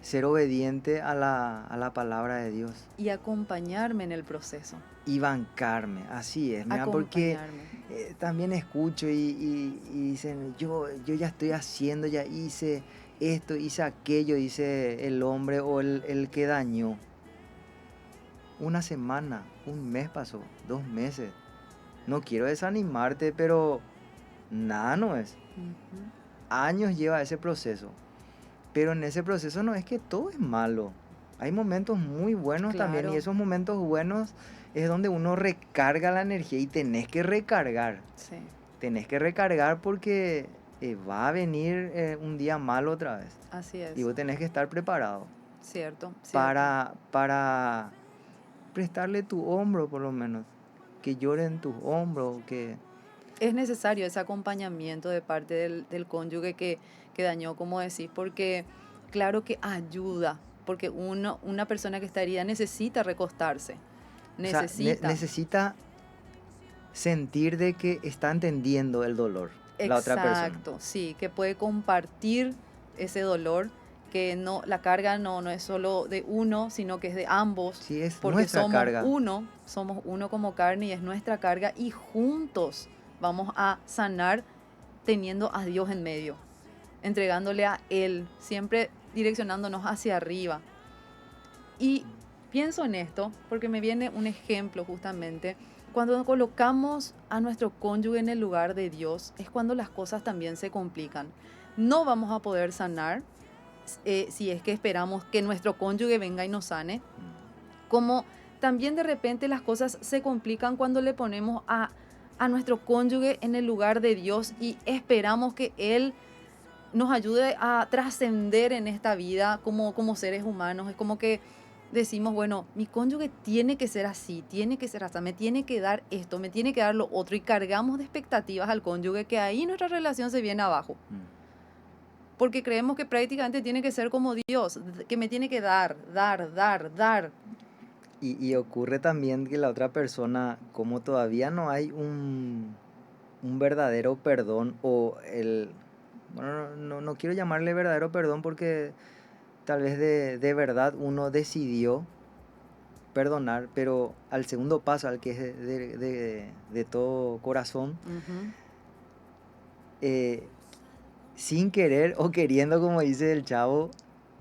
ser obediente a la palabra de Dios. Y acompañarme en el proceso. y bancarme, así es, mira, porque Acompañarme. también escucho y dicen, yo ya estoy haciendo, ya hice esto, hice aquello, dice el hombre o el que dañó. Una semana, un mes pasó, 2 meses. No quiero desanimarte, pero nada no es. Ujú. Años lleva ese proceso. Pero en ese proceso no es que todo es malo. Hay momentos muy buenos también y Claro, esos momentos buenos es donde uno recarga la energía y tenés que recargar. sí, Tenés que recargar porque va a venir un día malo otra vez. así Y es. vos tenés que estar preparado Cierto, cierto. para prestarle tu hombro por lo menos. Que lloren tus hombros, que... Es necesario ese acompañamiento de parte del cónyuge que dañó, como decís, porque claro que ayuda, porque una persona que está herida necesita recostarse, O sea, necesita. necesita sentir de que está entendiendo el dolor la otra persona. Exacto, sí, que puede compartir ese dolor, que no, la carga no es solo de uno, sino que es de ambos, Sí, es porque nuestra carga. somos uno como carne y es nuestra carga y juntos vamos a sanar teniendo a Dios en medio, entregándole a Él, siempre direccionándonos hacia arriba. Y pienso en esto porque me viene un ejemplo justamente. Cuando colocamos a nuestro cónyuge en el lugar de Dios, es cuando las cosas también se complican. No vamos a poder sanar si es que esperamos que nuestro cónyuge venga y nos sane. Como también de repente las cosas se complican cuando le ponemos a nuestro cónyuge en el lugar de Dios y esperamos que Él nos ayude a trascender en esta vida como seres humanos. Es como que decimos, bueno, mi cónyuge tiene que ser así, tiene que ser así, me tiene que dar esto, me tiene que dar lo otro y cargamos de expectativas al cónyuge que ahí nuestra relación se viene abajo. Porque creemos que prácticamente tiene que ser como Dios, que me tiene que dar, dar, dar, dar. Y ocurre también que la otra persona, como todavía no hay un verdadero perdón o el... Bueno, no quiero llamarle verdadero perdón porque tal vez de verdad uno decidió perdonar, pero al segundo paso, al que es de todo corazón, Ujú. eh, sin querer o queriendo, como dice el chavo,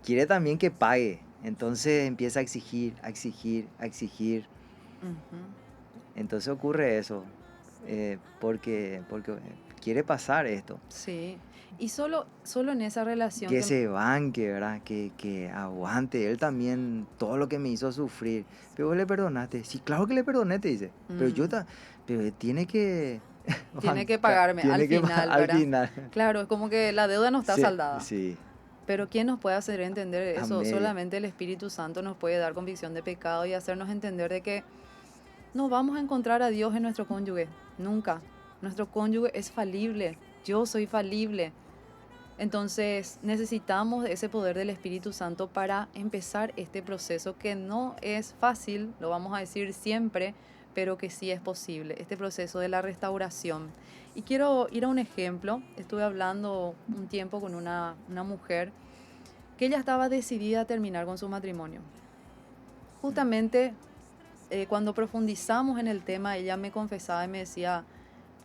quiere también que pague. Entonces empieza a exigir, a exigir, a exigir. Ujú. Entonces ocurre eso, porque quiere pasar esto. Sí. Y solo en esa relación Que que... se banque, ¿verdad? Que aguante. Él también todo lo que me hizo sufrir. Pero vos le perdonaste. Sí, claro que le perdoné, te dice. Pero Mm. pero tiene que Tiene que bancar, pagarme al tiene que final, al ¿verdad? final. Claro, es como que la deuda no está Sí, saldada. sí. Pero ¿quién nos puede hacer entender A eso? media. Solamente el Espíritu Santo nos puede dar convicción de pecado y hacernos entender de que no vamos a encontrar a Dios en nuestro cónyuge, nunca. Nuestro cónyuge es falible, yo soy falible. Entonces necesitamos de ese poder del Espíritu Santo para empezar este proceso que no es fácil, lo vamos a decir siempre, pero que sí es posible, este proceso de la restauración. Y quiero ir a un ejemplo. Estuve hablando un tiempo con una mujer que ella estaba decidida a terminar con su matrimonio. Justamente cuando profundizamos en el tema, ella me confesaba y me decía,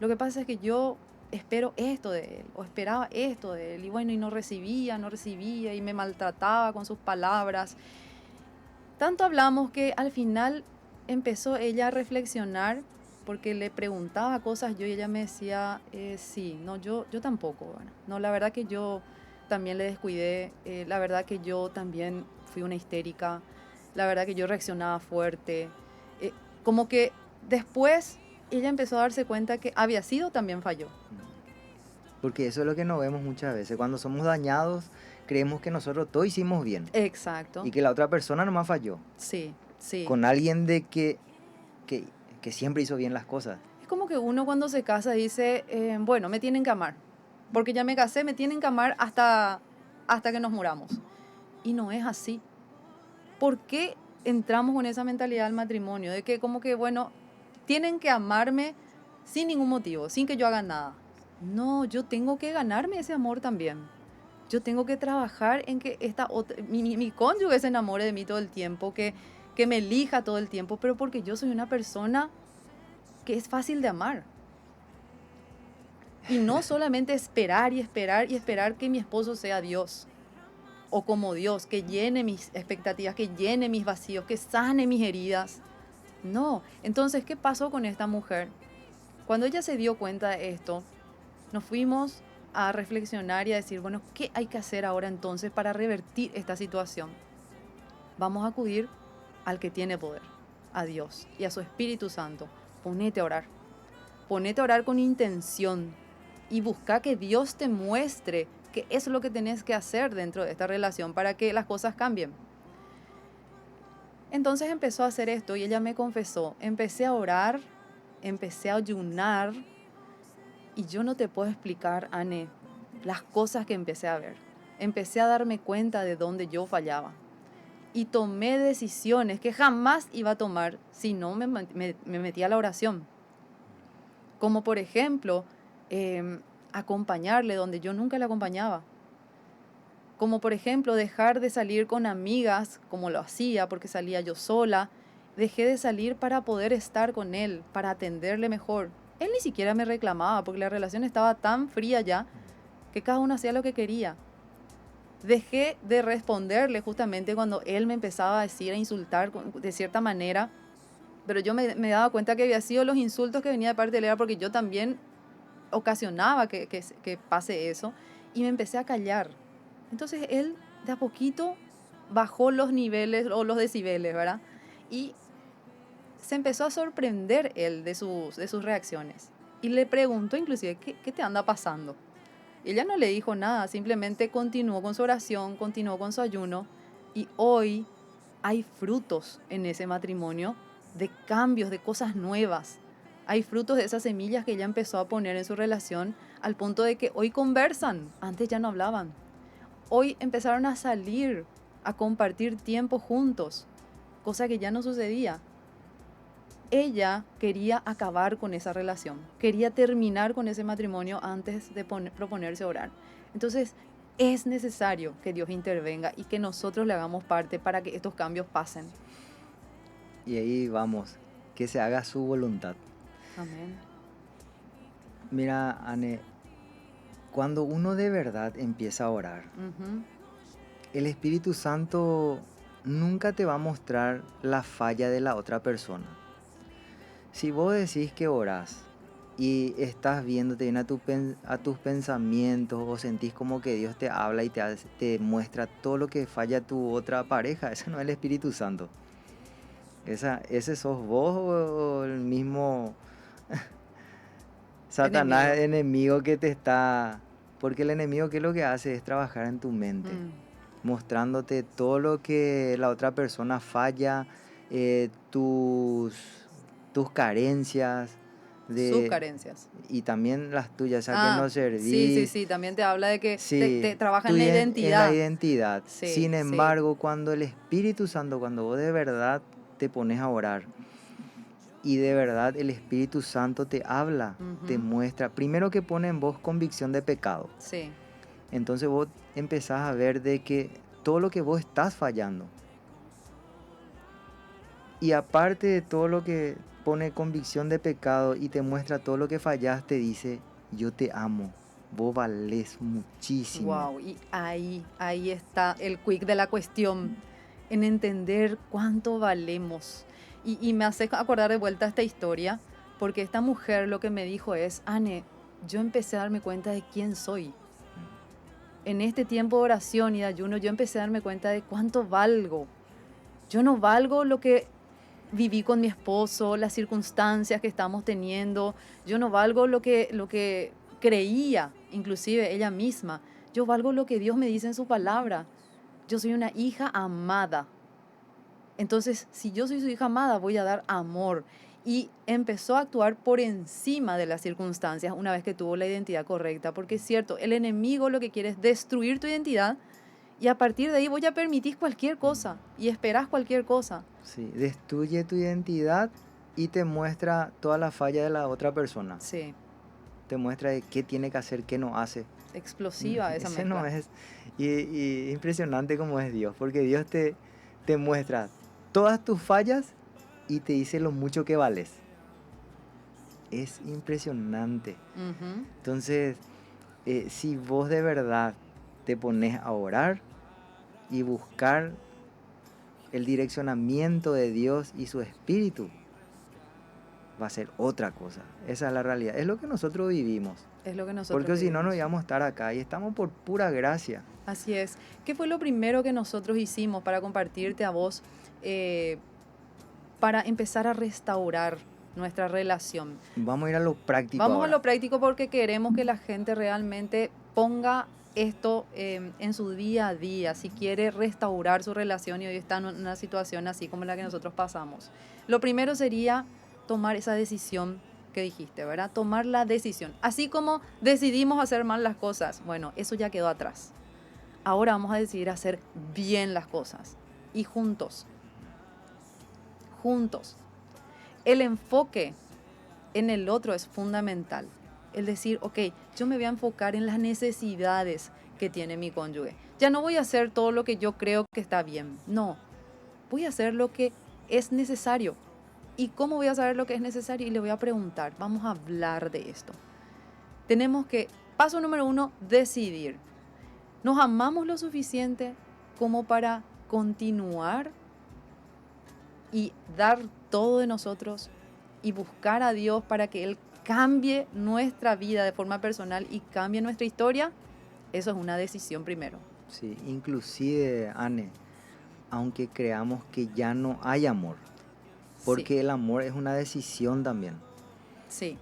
lo que pasa es que yo espero esto de él, o esperaba esto de él, y bueno, y no recibía, no recibía, y me maltrataba con sus palabras. Tanto hablamos que al final empezó ella a reflexionar, porque le preguntaba cosas yo y ella me decía, sí, no, yo tampoco, bueno, no, la verdad que yo también le descuidé, la verdad que yo también fui una histérica, la verdad que yo reaccionaba fuerte, eh, como que después ella empezó a darse cuenta que había sido también falló. Porque eso es lo que no vemos muchas veces. Cuando somos dañados, creemos que nosotros todo hicimos bien Exacto, y que la otra persona nomás falló. sí, sí. Con alguien que, que siempre hizo bien las cosas. Es como que uno cuando se casa dice, bueno, me tienen que amar, porque ya me casé, me tienen que amar hasta que nos muramos. Y no es así. ¿Por qué entramos con esa mentalidad al matrimonio? De que como que, bueno, tienen que amarme sin ningún motivo, sin que yo haga nada. No, yo tengo que ganarme ese amor también. Yo tengo que trabajar en que mi cónyuge se enamore de mí todo el tiempo, que que me elija todo el tiempo, pero porque yo soy una persona que es fácil de amar. Y no solamente esperar y esperar y esperar que mi esposo sea Dios o como Dios, que llene mis expectativas, que llene mis vacíos, que sane mis heridas. No. Entonces, ¿qué pasó con esta mujer? Cuando ella se dio cuenta de esto, nos fuimos a reflexionar y a decir, bueno, ¿qué hay que hacer ahora entonces para revertir esta situación? Vamos a acudir al que tiene poder, a Dios y a su Espíritu Santo. Ponete a orar. Ponete a orar con intención y busca que Dios te muestre qué es lo que tenés que hacer dentro de esta relación para que las cosas cambien. Entonces empezó a hacer esto y ella me confesó, empecé a orar, empecé a ayunar y yo no te puedo explicar, Anne, las cosas que empecé a ver. Empecé a darme cuenta de dónde yo fallaba y tomé decisiones que jamás iba a tomar si no me metía a la oración. Como por ejemplo, acompañarle donde yo nunca le acompañaba. Como por ejemplo, dejar de salir con amigas, como lo hacía, porque salía yo sola. Dejé de salir para poder estar con él, para atenderle mejor. Él ni siquiera me reclamaba, porque la relación estaba tan fría ya, que cada uno hacía lo que quería. Dejé de responderle justamente cuando él me empezaba a decir, a insultar de cierta manera. Pero yo me daba cuenta que había sido los insultos que venía de parte de él, porque yo también ocasionaba que pase eso. Y me empecé a callar. Entonces él de a poquito bajó los niveles o los decibeles, ¿verdad? Y se empezó a sorprender él de sus reacciones. Y le preguntó inclusive, ¿qué te anda pasando? Ella no le dijo nada, simplemente continuó con su oración, continuó con su ayuno. Y hoy hay frutos en ese matrimonio de cambios, de cosas nuevas. Hay frutos de esas semillas que ella empezó a poner en su relación al punto de que hoy conversan, antes ya no hablaban. Hoy empezaron a salir, a compartir tiempo juntos, cosa que ya no sucedía. Ella quería acabar con esa relación, quería terminar con ese matrimonio antes de proponerse orar. Entonces, es necesario que Dios intervenga y que nosotros le hagamos parte para que estos cambios pasen. Y ahí vamos, que se haga su voluntad. Amén. Mira, Anne, cuando uno de verdad empieza a orar, el Espíritu Santo nunca te va a mostrar la falla de la otra persona. Si vos decís que orás y estás viendo, te viene a tus pensamientos o sentís como que Dios te habla y te muestra todo lo que falla tu otra pareja, ese no es el Espíritu Santo. Ese sos vos o el mismo Satanás enemigo que te está... Porque el enemigo, ¿qué es lo que hace? Es trabajar en tu mente, mostrándote todo lo que la otra persona falla, tus carencias. Sus carencias. Y también las tuyas, o sea, que no servís. Sí, también te habla de que sí, te trabaja en la identidad. En la identidad. Sí, Sin embargo, cuando el Espíritu Santo, cuando vos de verdad te pones a orar, y de verdad el Espíritu Santo te habla, te muestra. Primero que pone en vos convicción de pecado. Sí. Entonces vos empezás a ver de que todo lo que vos estás fallando. Y aparte de todo lo que pone convicción de pecado y te muestra todo lo que fallaste, dice, yo te amo. Vos valés muchísimo. Wow, y ahí está el quick de la cuestión, en entender cuánto valemos. Y me hace acordar de vuelta esta historia, porque esta mujer lo que me dijo es, Anne, yo empecé a darme cuenta de quién soy. En este tiempo de oración y de ayuno, yo empecé a darme cuenta de cuánto valgo. Yo no valgo lo que viví con mi esposo, las circunstancias que estamos teniendo. Yo no valgo lo que creía, inclusive ella misma. Yo valgo lo que Dios me dice en su palabra. Yo soy una hija amada. Entonces, si yo soy su hija amada, voy a dar amor. Y empezó a actuar por encima de las circunstancias una vez que tuvo la identidad correcta. Porque es cierto, el enemigo lo que quiere es destruir tu identidad y a partir de ahí vos ya permitís cualquier cosa y esperás cualquier cosa. Sí, destruye tu identidad y te muestra toda la falla de la otra persona. Sí. Te muestra de qué tiene que hacer, qué no hace. Explosiva esa mezcla. No es. Y impresionante como es Dios, porque Dios te muestra todas tus fallas y te dice lo mucho que vales. Es impresionante. Ujú. Entonces, si vos de verdad te pones a orar y buscar el direccionamiento de Dios y su espíritu, va a ser otra cosa. Esa es la realidad. Es lo que nosotros vivimos. Es lo que nosotros Porque si no, no vivimos. íbamos a estar acá. Y estamos por pura gracia. Así es. ¿Qué fue lo primero que nosotros hicimos para compartirte a vos, eh, para empezar a restaurar nuestra relación? Vamos a ir a lo práctico Vamos a ahora. lo práctico porque queremos que la gente realmente ponga esto en su día a día, si quiere restaurar su relación y hoy está en una situación así como la que nosotros pasamos. Lo primero sería tomar esa decisión que dijiste, ¿verdad? Tomar la decisión. Así como decidimos hacer mal las cosas, bueno, eso ya quedó atrás. Ahora vamos a decidir hacer bien las cosas y juntos. Juntos. El enfoque en el otro es fundamental. El decir, ok, yo me voy a enfocar en las necesidades que tiene mi cónyuge. Ya no voy a hacer todo lo que yo creo que está bien. No, voy a hacer lo que es necesario. ¿Y cómo voy a saber lo que es necesario? Y le voy a preguntar, vamos a hablar de esto. Tenemos que, paso número 1, decidir. ¿Nos amamos lo suficiente como para continuar y dar todo de nosotros y buscar a Dios para que Él cambie nuestra vida de forma personal y cambie nuestra historia? Eso es una decisión primero. Sí, inclusive, Anne, aunque creamos que ya no hay amor, porque Sí, el amor es una decisión también. sí, sí.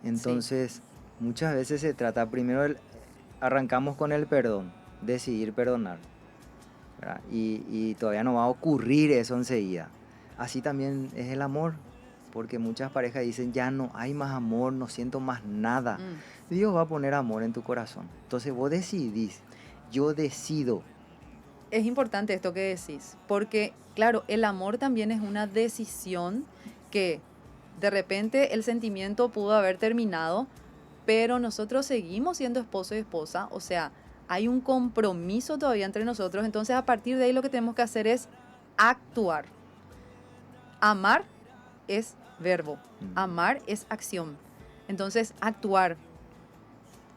Entonces, muchas veces se trata, primero arrancamos con el perdón, decidir perdonar, ¿verdad? Y todavía no va a ocurrir eso enseguida. Así también es el amor, porque muchas parejas dicen, ya no hay más amor, no siento más nada. Mm. Dios va a poner amor en tu corazón. Entonces vos decidís, yo decido. Es importante esto que decís, porque claro, el amor también es una decisión que de repente el sentimiento pudo haber terminado, pero nosotros seguimos siendo esposo y esposa, o sea, hay un compromiso todavía entre nosotros, entonces a partir de ahí lo que tenemos que hacer es actuar. Amar es verbo, amar es acción. Entonces, actuar.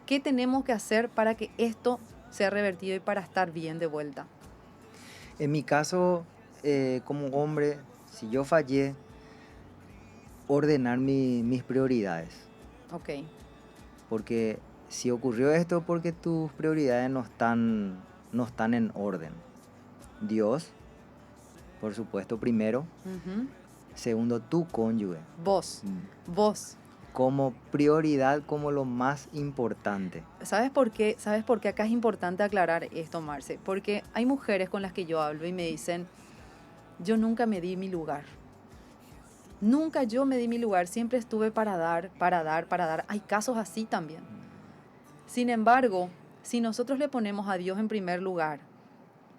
¿Qué tenemos que hacer para que esto sea revertido y para estar bien de vuelta? En mi caso, como hombre, si yo fallé, ordenar mis prioridades. Ok, Porque si ocurrió esto, porque tus prioridades no están en orden. Dios, por supuesto, primero. ujú. Segundo, tu cónyuge. Vos, vos. Como prioridad, como lo más importante. ¿Sabes por qué? ¿Sabes por qué acá es importante aclarar esto, Marce? Porque hay mujeres con las que yo hablo y me dicen, yo nunca me di mi lugar. Nunca yo me di mi lugar, siempre estuve para dar, para dar, para dar. Hay casos así también. Sin embargo, si nosotros le ponemos a Dios en primer lugar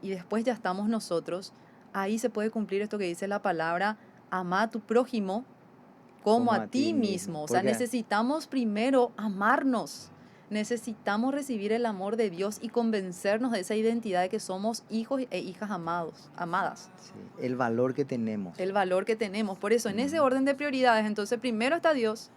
y después ya estamos nosotros, ahí se puede cumplir esto que dice la palabra, ama a tu prójimo como a ti mismo. O sea, Porque necesitamos primero amarnos. Necesitamos recibir el amor de Dios y convencernos de esa identidad de que somos hijos e hijas amados, amadas. sí, el valor que tenemos. El valor que tenemos. Por eso, en ese orden de prioridades, entonces primero está Dios,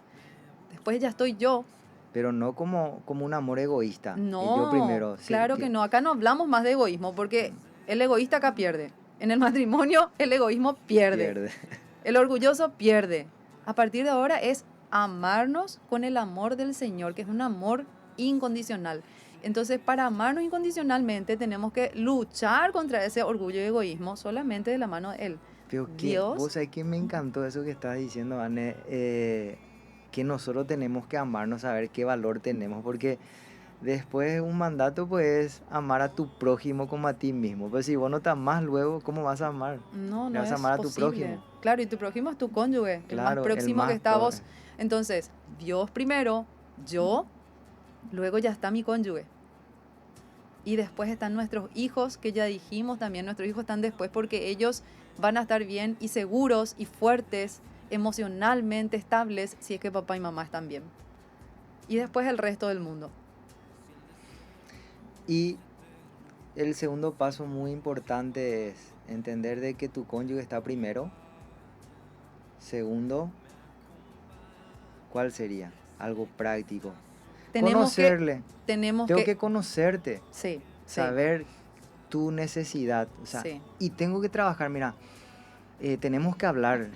después ya estoy yo. Pero no como un amor egoísta. Que yo No, primero. claro que no. Acá no hablamos más de egoísmo porque el egoísta acá pierde. En el matrimonio el egoísmo pierde. Pierde. El orgulloso pierde. A partir de ahora es amarnos con el amor del Señor, que es un amor incondicional. Entonces, para amarnos incondicionalmente tenemos que luchar contra ese orgullo y egoísmo solamente de la mano de Él. Pero que, Dios, vos sabés que me encantó eso que estás diciendo, Anne, que nosotros tenemos que amarnos, saber qué valor tenemos, porque después un mandato pues amar a tu prójimo como a ti mismo. Pero si vos no te amás luego, ¿cómo vas a amar? no, Le no vas a es amar a tu posible. prójimo. Claro, y tu prójimo es tu cónyuge, el más Claro, el próximo más que está a vos. Entonces, Dios primero, yo, luego ya está mi cónyuge. Y después están nuestros hijos, que ya dijimos también, nuestros hijos están después porque ellos van a estar bien y seguros y fuertes, emocionalmente estables, si es que papá y mamá están bien. Y después el resto del mundo. Y el segundo paso muy importante es entender de que tu cónyuge está primero. Segundo, ¿cuál sería? Algo práctico. Tenemos Conocerle. tenemos Tengo que, que conocerte, sí, sí, saber tu necesidad. O sea, sí, y tengo que trabajar, mira, tenemos que hablar.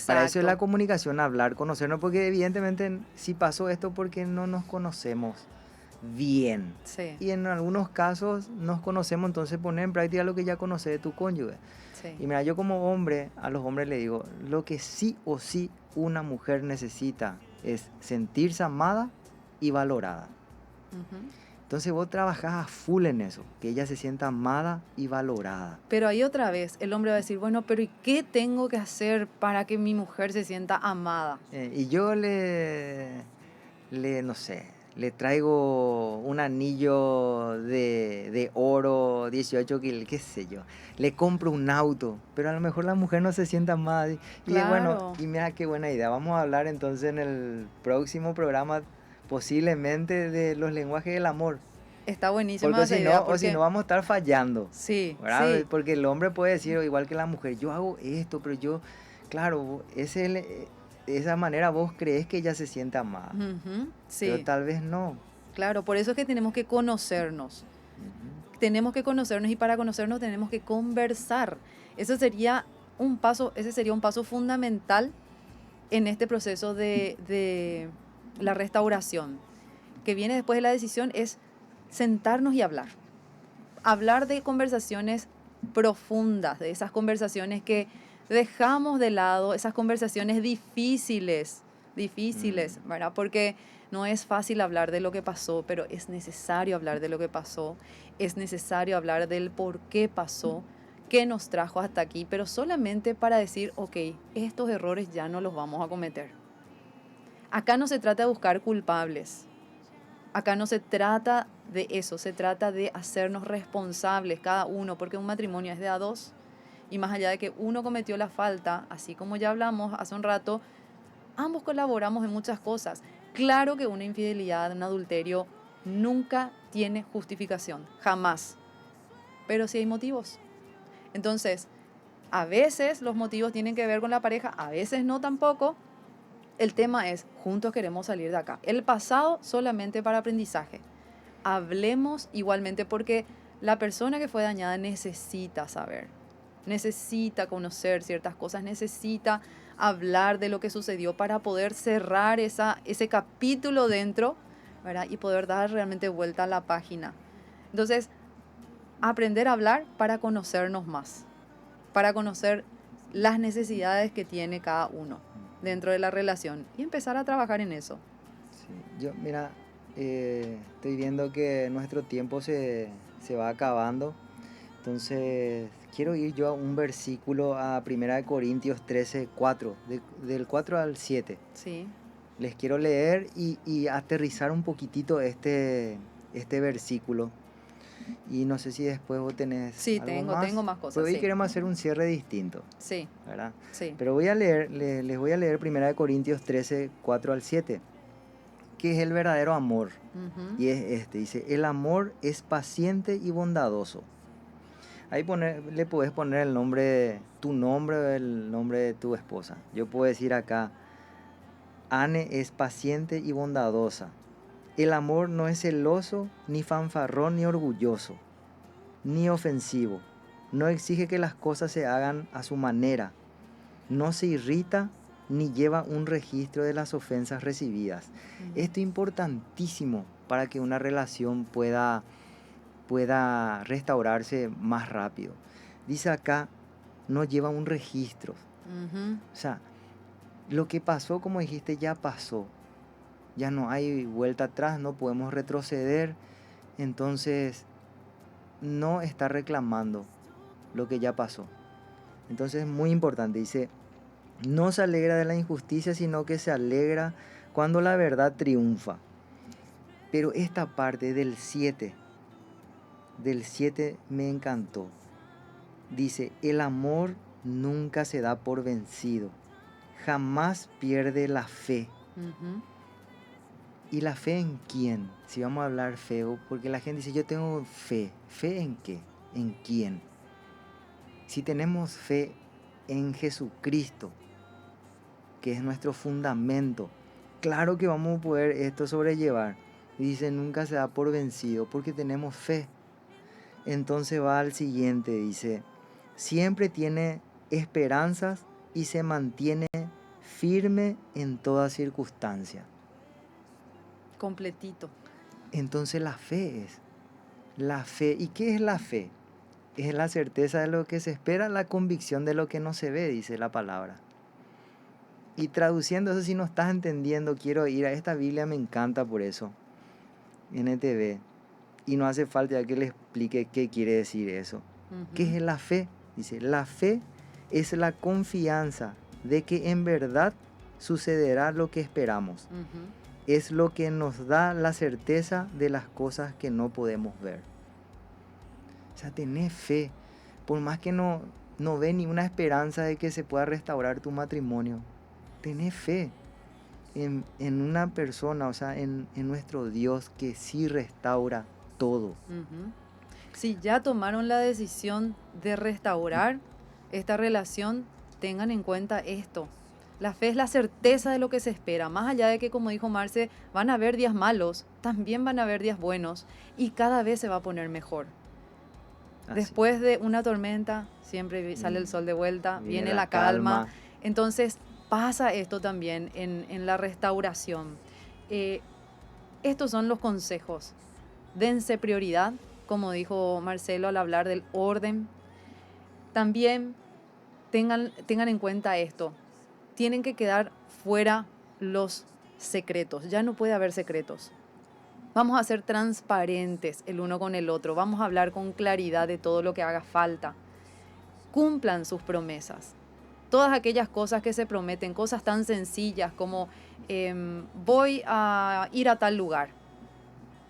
Para eso es la exacto. comunicación, hablar, conocernos, porque evidentemente si pasó esto porque no nos conocemos bien. Sí, Y en algunos casos nos conocemos, entonces poner en práctica lo que ya conoces de tu cónyuge. sí. Y mira, yo como hombre, a los hombres le digo, lo que sí o sí una mujer necesita es sentirse amada y valorada. Ujú. Entonces vos trabajás a full en eso, que ella se sienta amada y valorada. Pero ahí otra vez el hombre va a decir, bueno, pero ¿y qué tengo que hacer para que mi mujer se sienta amada? Y yo no sé, le traigo un anillo de oro, 18 kilos, qué sé yo. Le compro un auto, pero a lo mejor la mujer no se sienta amada. Y bueno, Claro, y mira qué buena idea. Vamos a hablar entonces en el próximo programa posiblemente de los lenguajes del amor. está buenísima Porque esa idea, o si porque no vamos a estar fallando, sí, ¿verdad? sí, Porque el hombre puede decir, igual que la mujer, yo hago esto, pero yo, claro, de esa manera vos crees que ella se siente amada, ujú, pero sí, tal vez no. claro, por eso es que tenemos que conocernos. Ujú. Tenemos que conocernos y para conocernos tenemos que conversar. Eso sería ese sería un paso fundamental en este proceso de la restauración, que viene después de la decisión, es sentarnos y hablar. Hablar de conversaciones profundas, de esas conversaciones que dejamos de lado, esas conversaciones difíciles, difíciles, Mm. ¿verdad? Porque no es fácil hablar de lo que pasó, pero es necesario hablar de lo que pasó, es necesario hablar del por qué pasó, qué nos trajo hasta aquí, pero solamente para decir, ok, estos errores ya no los vamos a cometer. Acá no se trata de buscar culpables. Acá no se trata de eso, se trata de hacernos responsables cada uno, porque un matrimonio es de a dos. Y más allá de que uno cometió la falta, así como ya hablamos hace un rato, ambos colaboramos en muchas cosas. Claro que una infidelidad, un adulterio, nunca tiene justificación, jamás. Pero sí hay motivos. Entonces, a veces los motivos tienen que ver con la pareja, a veces no tampoco. El tema es, juntos queremos salir de acá. El pasado solamente para aprendizaje. Hablemos igualmente porque la persona que fue dañada necesita saber, necesita conocer ciertas cosas, necesita hablar de lo que sucedió para poder cerrar ese capítulo dentro, ¿verdad? Y poder dar realmente vuelta a la página. Entonces, aprender a hablar para conocernos más, para conocer las necesidades que tiene cada uno dentro de la relación y empezar a trabajar en eso. Sí. Yo, mira, estoy viendo que nuestro tiempo se va acabando. Entonces, quiero ir yo a un versículo a 1 Corintios 13:4, del 4 al 7. Sí, Les quiero leer y aterrizar un poquitito este versículo. Y no sé si después vos tenés sí, algo tengo más. más Pues cosas, hoy sí, queremos hacer un cierre distinto, sí, ¿verdad? sí. Pero voy a leer, les voy a leer 1 Corintios 13:4 al 7, que es el verdadero amor. Ujú. Y es este, dice, el amor es paciente y bondadoso. Ahí le puedes poner el nombre, tu nombre o el nombre de tu esposa. Yo puedo decir acá, Anne es paciente y bondadosa. El amor no es celoso, ni fanfarrón, ni orgulloso, ni ofensivo. No exige que las cosas se hagan a su manera. No se irrita ni lleva un registro de las ofensas recibidas. Mm. Esto es importantísimo para que una relación pueda restaurarse más rápido. Dice acá, no lleva un registro. Ujú. O sea, lo que pasó, como dijiste, ya pasó. Ya no hay vuelta atrás, no podemos retroceder. Entonces, no está reclamando lo que ya pasó. Entonces, es muy importante. Dice, no se alegra de la injusticia, sino que se alegra cuando la verdad triunfa. Pero esta parte del 7 me encantó. Dice, el amor nunca se da por vencido, jamás pierde la fe. Ujú. ¿Y la fe en quién? Si vamos a hablar feo, porque la gente dice, yo tengo fe. ¿Fe en qué? ¿En quién? Si tenemos fe en Jesucristo, que es nuestro fundamento, claro que vamos a poder esto sobrellevar. Y dice, nunca se da por vencido porque tenemos fe. Entonces va al siguiente, dice, siempre tiene esperanzas y se mantiene firme en toda circunstancia. Completito. Entonces la fe es, la fe, ¿y qué es la fe? Es la certeza de lo que se espera, la convicción de lo que no se ve, dice la palabra. Y traduciendo eso, si no estás entendiendo, quiero ir a esta Biblia, me encanta por eso, NTV. Y no hace falta que le explique qué quiere decir eso. ¿Qué es la fe? Dice, la fe es la confianza de que en verdad sucederá lo que esperamos. Es lo que nos da la certeza de las cosas que no podemos ver. O sea, tenés fe. Por más que no ve ni una esperanza de que se pueda restaurar tu matrimonio, tenés fe en una persona, o sea, en nuestro Dios que sí restaura todo. Si ya tomaron la decisión de restaurar esta relación, tengan en cuenta esto. La fe es la certeza de lo que se espera. Más allá de que, como dijo Marce, van a haber días malos, también van a haber días buenos y cada vez se va a poner mejor. Así. Después de una tormenta, siempre sale el sol de vuelta, viene la calma. Entonces pasa esto también en la restauración. Estos son los consejos. Dense prioridad, como dijo Marcelo al hablar del orden. También tengan en cuenta esto. Tienen que quedar fuera los secretos. Ya no puede haber secretos. Vamos a ser transparentes el uno con el otro. Vamos a hablar con claridad de todo lo que haga falta. Cumplan sus promesas. Todas aquellas cosas que se prometen, cosas tan sencillas como voy a ir a tal lugar.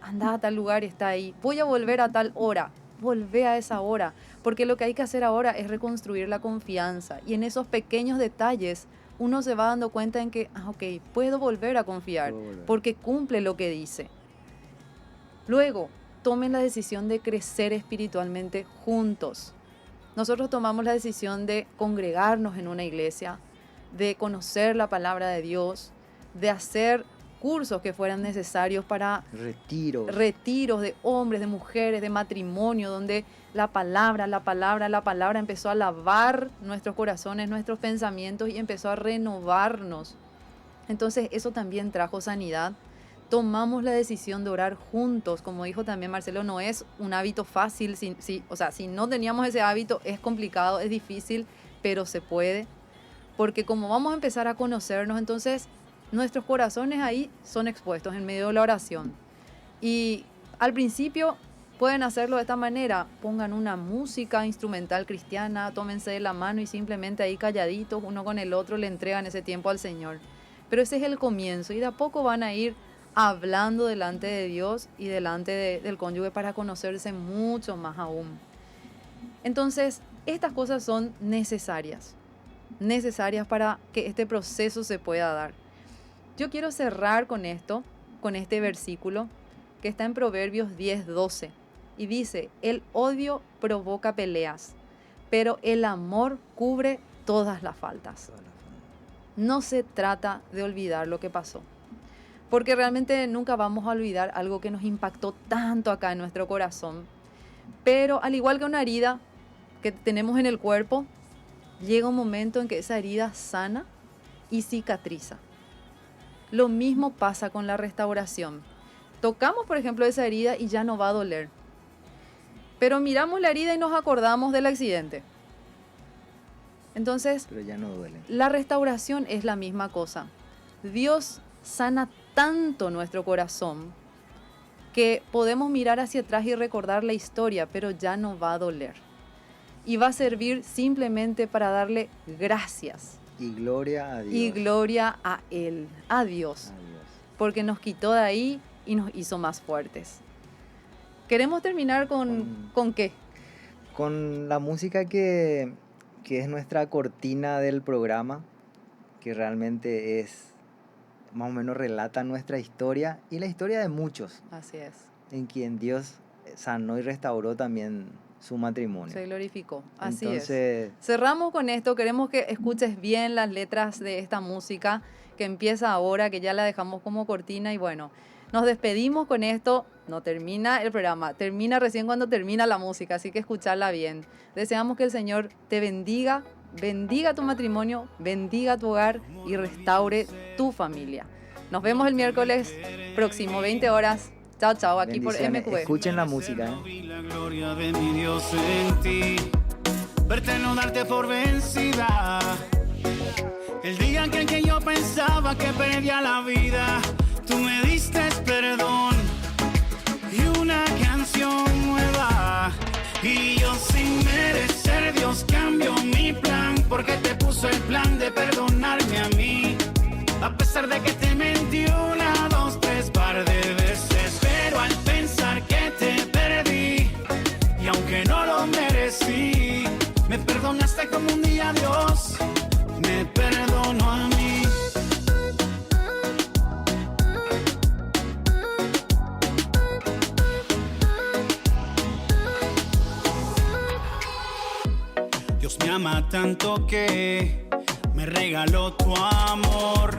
Anda a tal lugar y está ahí. Voy a volver a tal hora. Volvé a esa hora. Porque lo que hay que hacer ahora es reconstruir la confianza. Y en esos pequeños detalles uno se va dando cuenta en que, ok, puedo volver a confiar porque cumple lo que dice. Luego, tomen la decisión de crecer espiritualmente juntos. Nosotros tomamos la decisión de congregarnos en una iglesia, de conocer la palabra de Dios, de hacer cursos que fueran necesarios para retiros de hombres, de mujeres, de matrimonio, donde la palabra empezó a lavar nuestros corazones, nuestros pensamientos y empezó a renovarnos. Entonces eso también trajo sanidad. Tomamos la decisión de orar juntos, como dijo también Marcelo, no es un hábito fácil, si no teníamos ese hábito es complicado, es difícil, pero se puede, porque como vamos a empezar a conocernos, entonces nuestros corazones ahí son expuestos en medio de la oración. Y al principio pueden hacerlo de esta manera, pongan una música instrumental cristiana, tómense de la mano y simplemente ahí calladitos, uno con el otro, le entregan ese tiempo al Señor. Pero ese es el comienzo y de a poco van a ir hablando delante de Dios y delante del cónyuge para conocerse mucho más aún. Entonces, estas cosas son necesarias para que este proceso se pueda dar. Yo quiero cerrar con esto, con este versículo que está en Proverbios 10:12 y dice, el odio provoca peleas, pero el amor cubre todas las faltas. No se trata de olvidar lo que pasó, porque realmente nunca vamos a olvidar algo que nos impactó tanto acá en nuestro corazón. Pero al igual que una herida que tenemos en el cuerpo, llega un momento en que esa herida sana y cicatriza. Lo mismo pasa con la restauración. Tocamos, por ejemplo, esa herida y ya no va a doler. Pero miramos la herida y nos acordamos del accidente. Entonces, pero ya no duele. La restauración es la misma cosa. Dios sana tanto nuestro corazón que podemos mirar hacia atrás y recordar la historia, pero ya no va a doler. Y va a servir simplemente para darle gracias. Y gloria a Dios. Y gloria a Él, a Dios. Porque nos quitó de ahí y nos hizo más fuertes. ¿Queremos terminar con qué? Con la música que es nuestra cortina del programa, que realmente es, más o menos relata nuestra historia y la historia de muchos. Así es. En quien Dios sanó y restauró también su matrimonio. Se glorificó, así Entonces, es. Cerramos con esto, queremos que escuches bien las letras de esta música que empieza ahora, que ya la dejamos como cortina y bueno, nos despedimos con esto, no termina el programa, termina recién cuando termina la música, así que escucharla bien. Deseamos que el Señor te bendiga, bendiga tu matrimonio, bendiga tu hogar y restaure tu familia. Nos vemos el miércoles próximo, 20 horas. Chao, chao, aquí por MQB. Escuchen la música. La gloria de mi Dios en ti, verte no darte por vencida. El día en que yo pensaba que perdía la vida, tú me diste perdón y una canción nueva. Y yo sin merecer, Dios cambió mi plan, porque te puso el plan de perdonarme a mí. A pesar de que te mentí una, dos, tres par de veces, pero al pensar que te perdí, y aunque no lo merecí, me perdonaste como un día Dios me perdonó a mí. Dios me ama tanto que me regaló tu amor,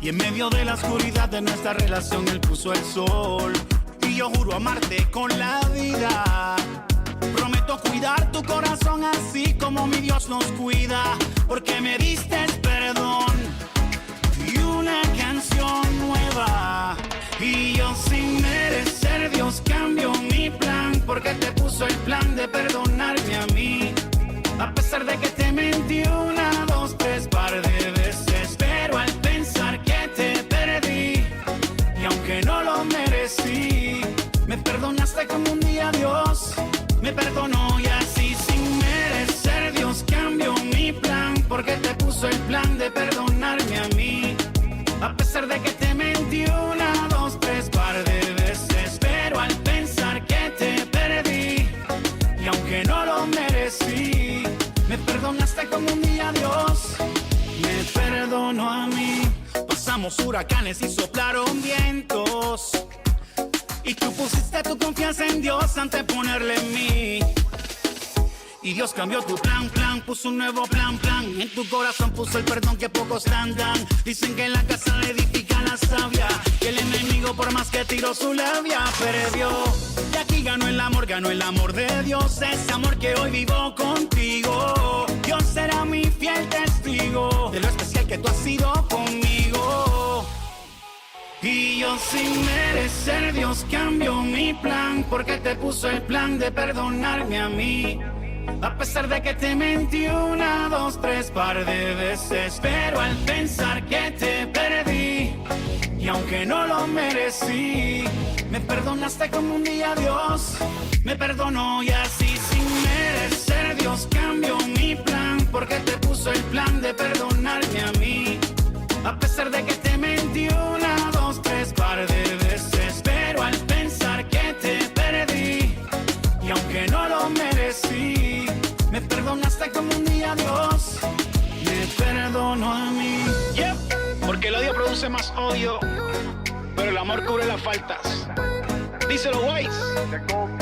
y en medio de la oscuridad de nuestra relación Él puso el sol. Y yo juro amarte con la vida, prometo cuidar tu corazón así como mi Dios nos cuida, porque me diste perdón y una canción nueva. Y yo sin merecer, Dios cambió mi plan, porque te puso el plan de perdonarme a mí. A pesar de que te mentí una, dos, tres par de veces, pero al pensar que te perdí, y aunque no lo merecí, me perdonaste como un día Dios me perdonó. Y así sin merecer, Dios cambió mi plan, porque te puso el plan de perdonarme a mí. A pesar de que te mentí una, dos, tres par de veces, pero al pensar que te perdí, y aunque no lo merecí, me perdonaste como un día Dios me perdonó a mí. Pasamos huracanes y soplaron vientos, y tú pusiste tu confianza en Dios antes de ponerle en mí. Y Dios cambió tu plan, puso un nuevo plan. En tu corazón puso el perdón que pocos dan. Dicen que en la casa le edifica la savia, que el enemigo por más que tiró su labia perdió. Y aquí ganó el amor de Dios, ese amor que hoy vivo contigo. Dios será mi fiel testigo de lo especial que tú has sido conmigo. Y yo sin merecer, Dios cambió mi plan, porque te puso el plan de perdonarme a mí. A pesar de que te mentí una, dos, tres par de veces, pero al pensar que te perdí, y aunque no lo merecí, me perdonaste como un día Dios me perdonó. Y así sin merecer, Dios cambió mi plan, porque te puso el plan de perdonarme a mí. A pesar de que te mentí una, dos, tres par de veces, pero al pensar que te perdí, y aunque no lo merecí, me perdonaste como un día Dios me perdonó a mí. Porque el odio produce más odio, pero el amor cubre las faltas. Díselo, Wise.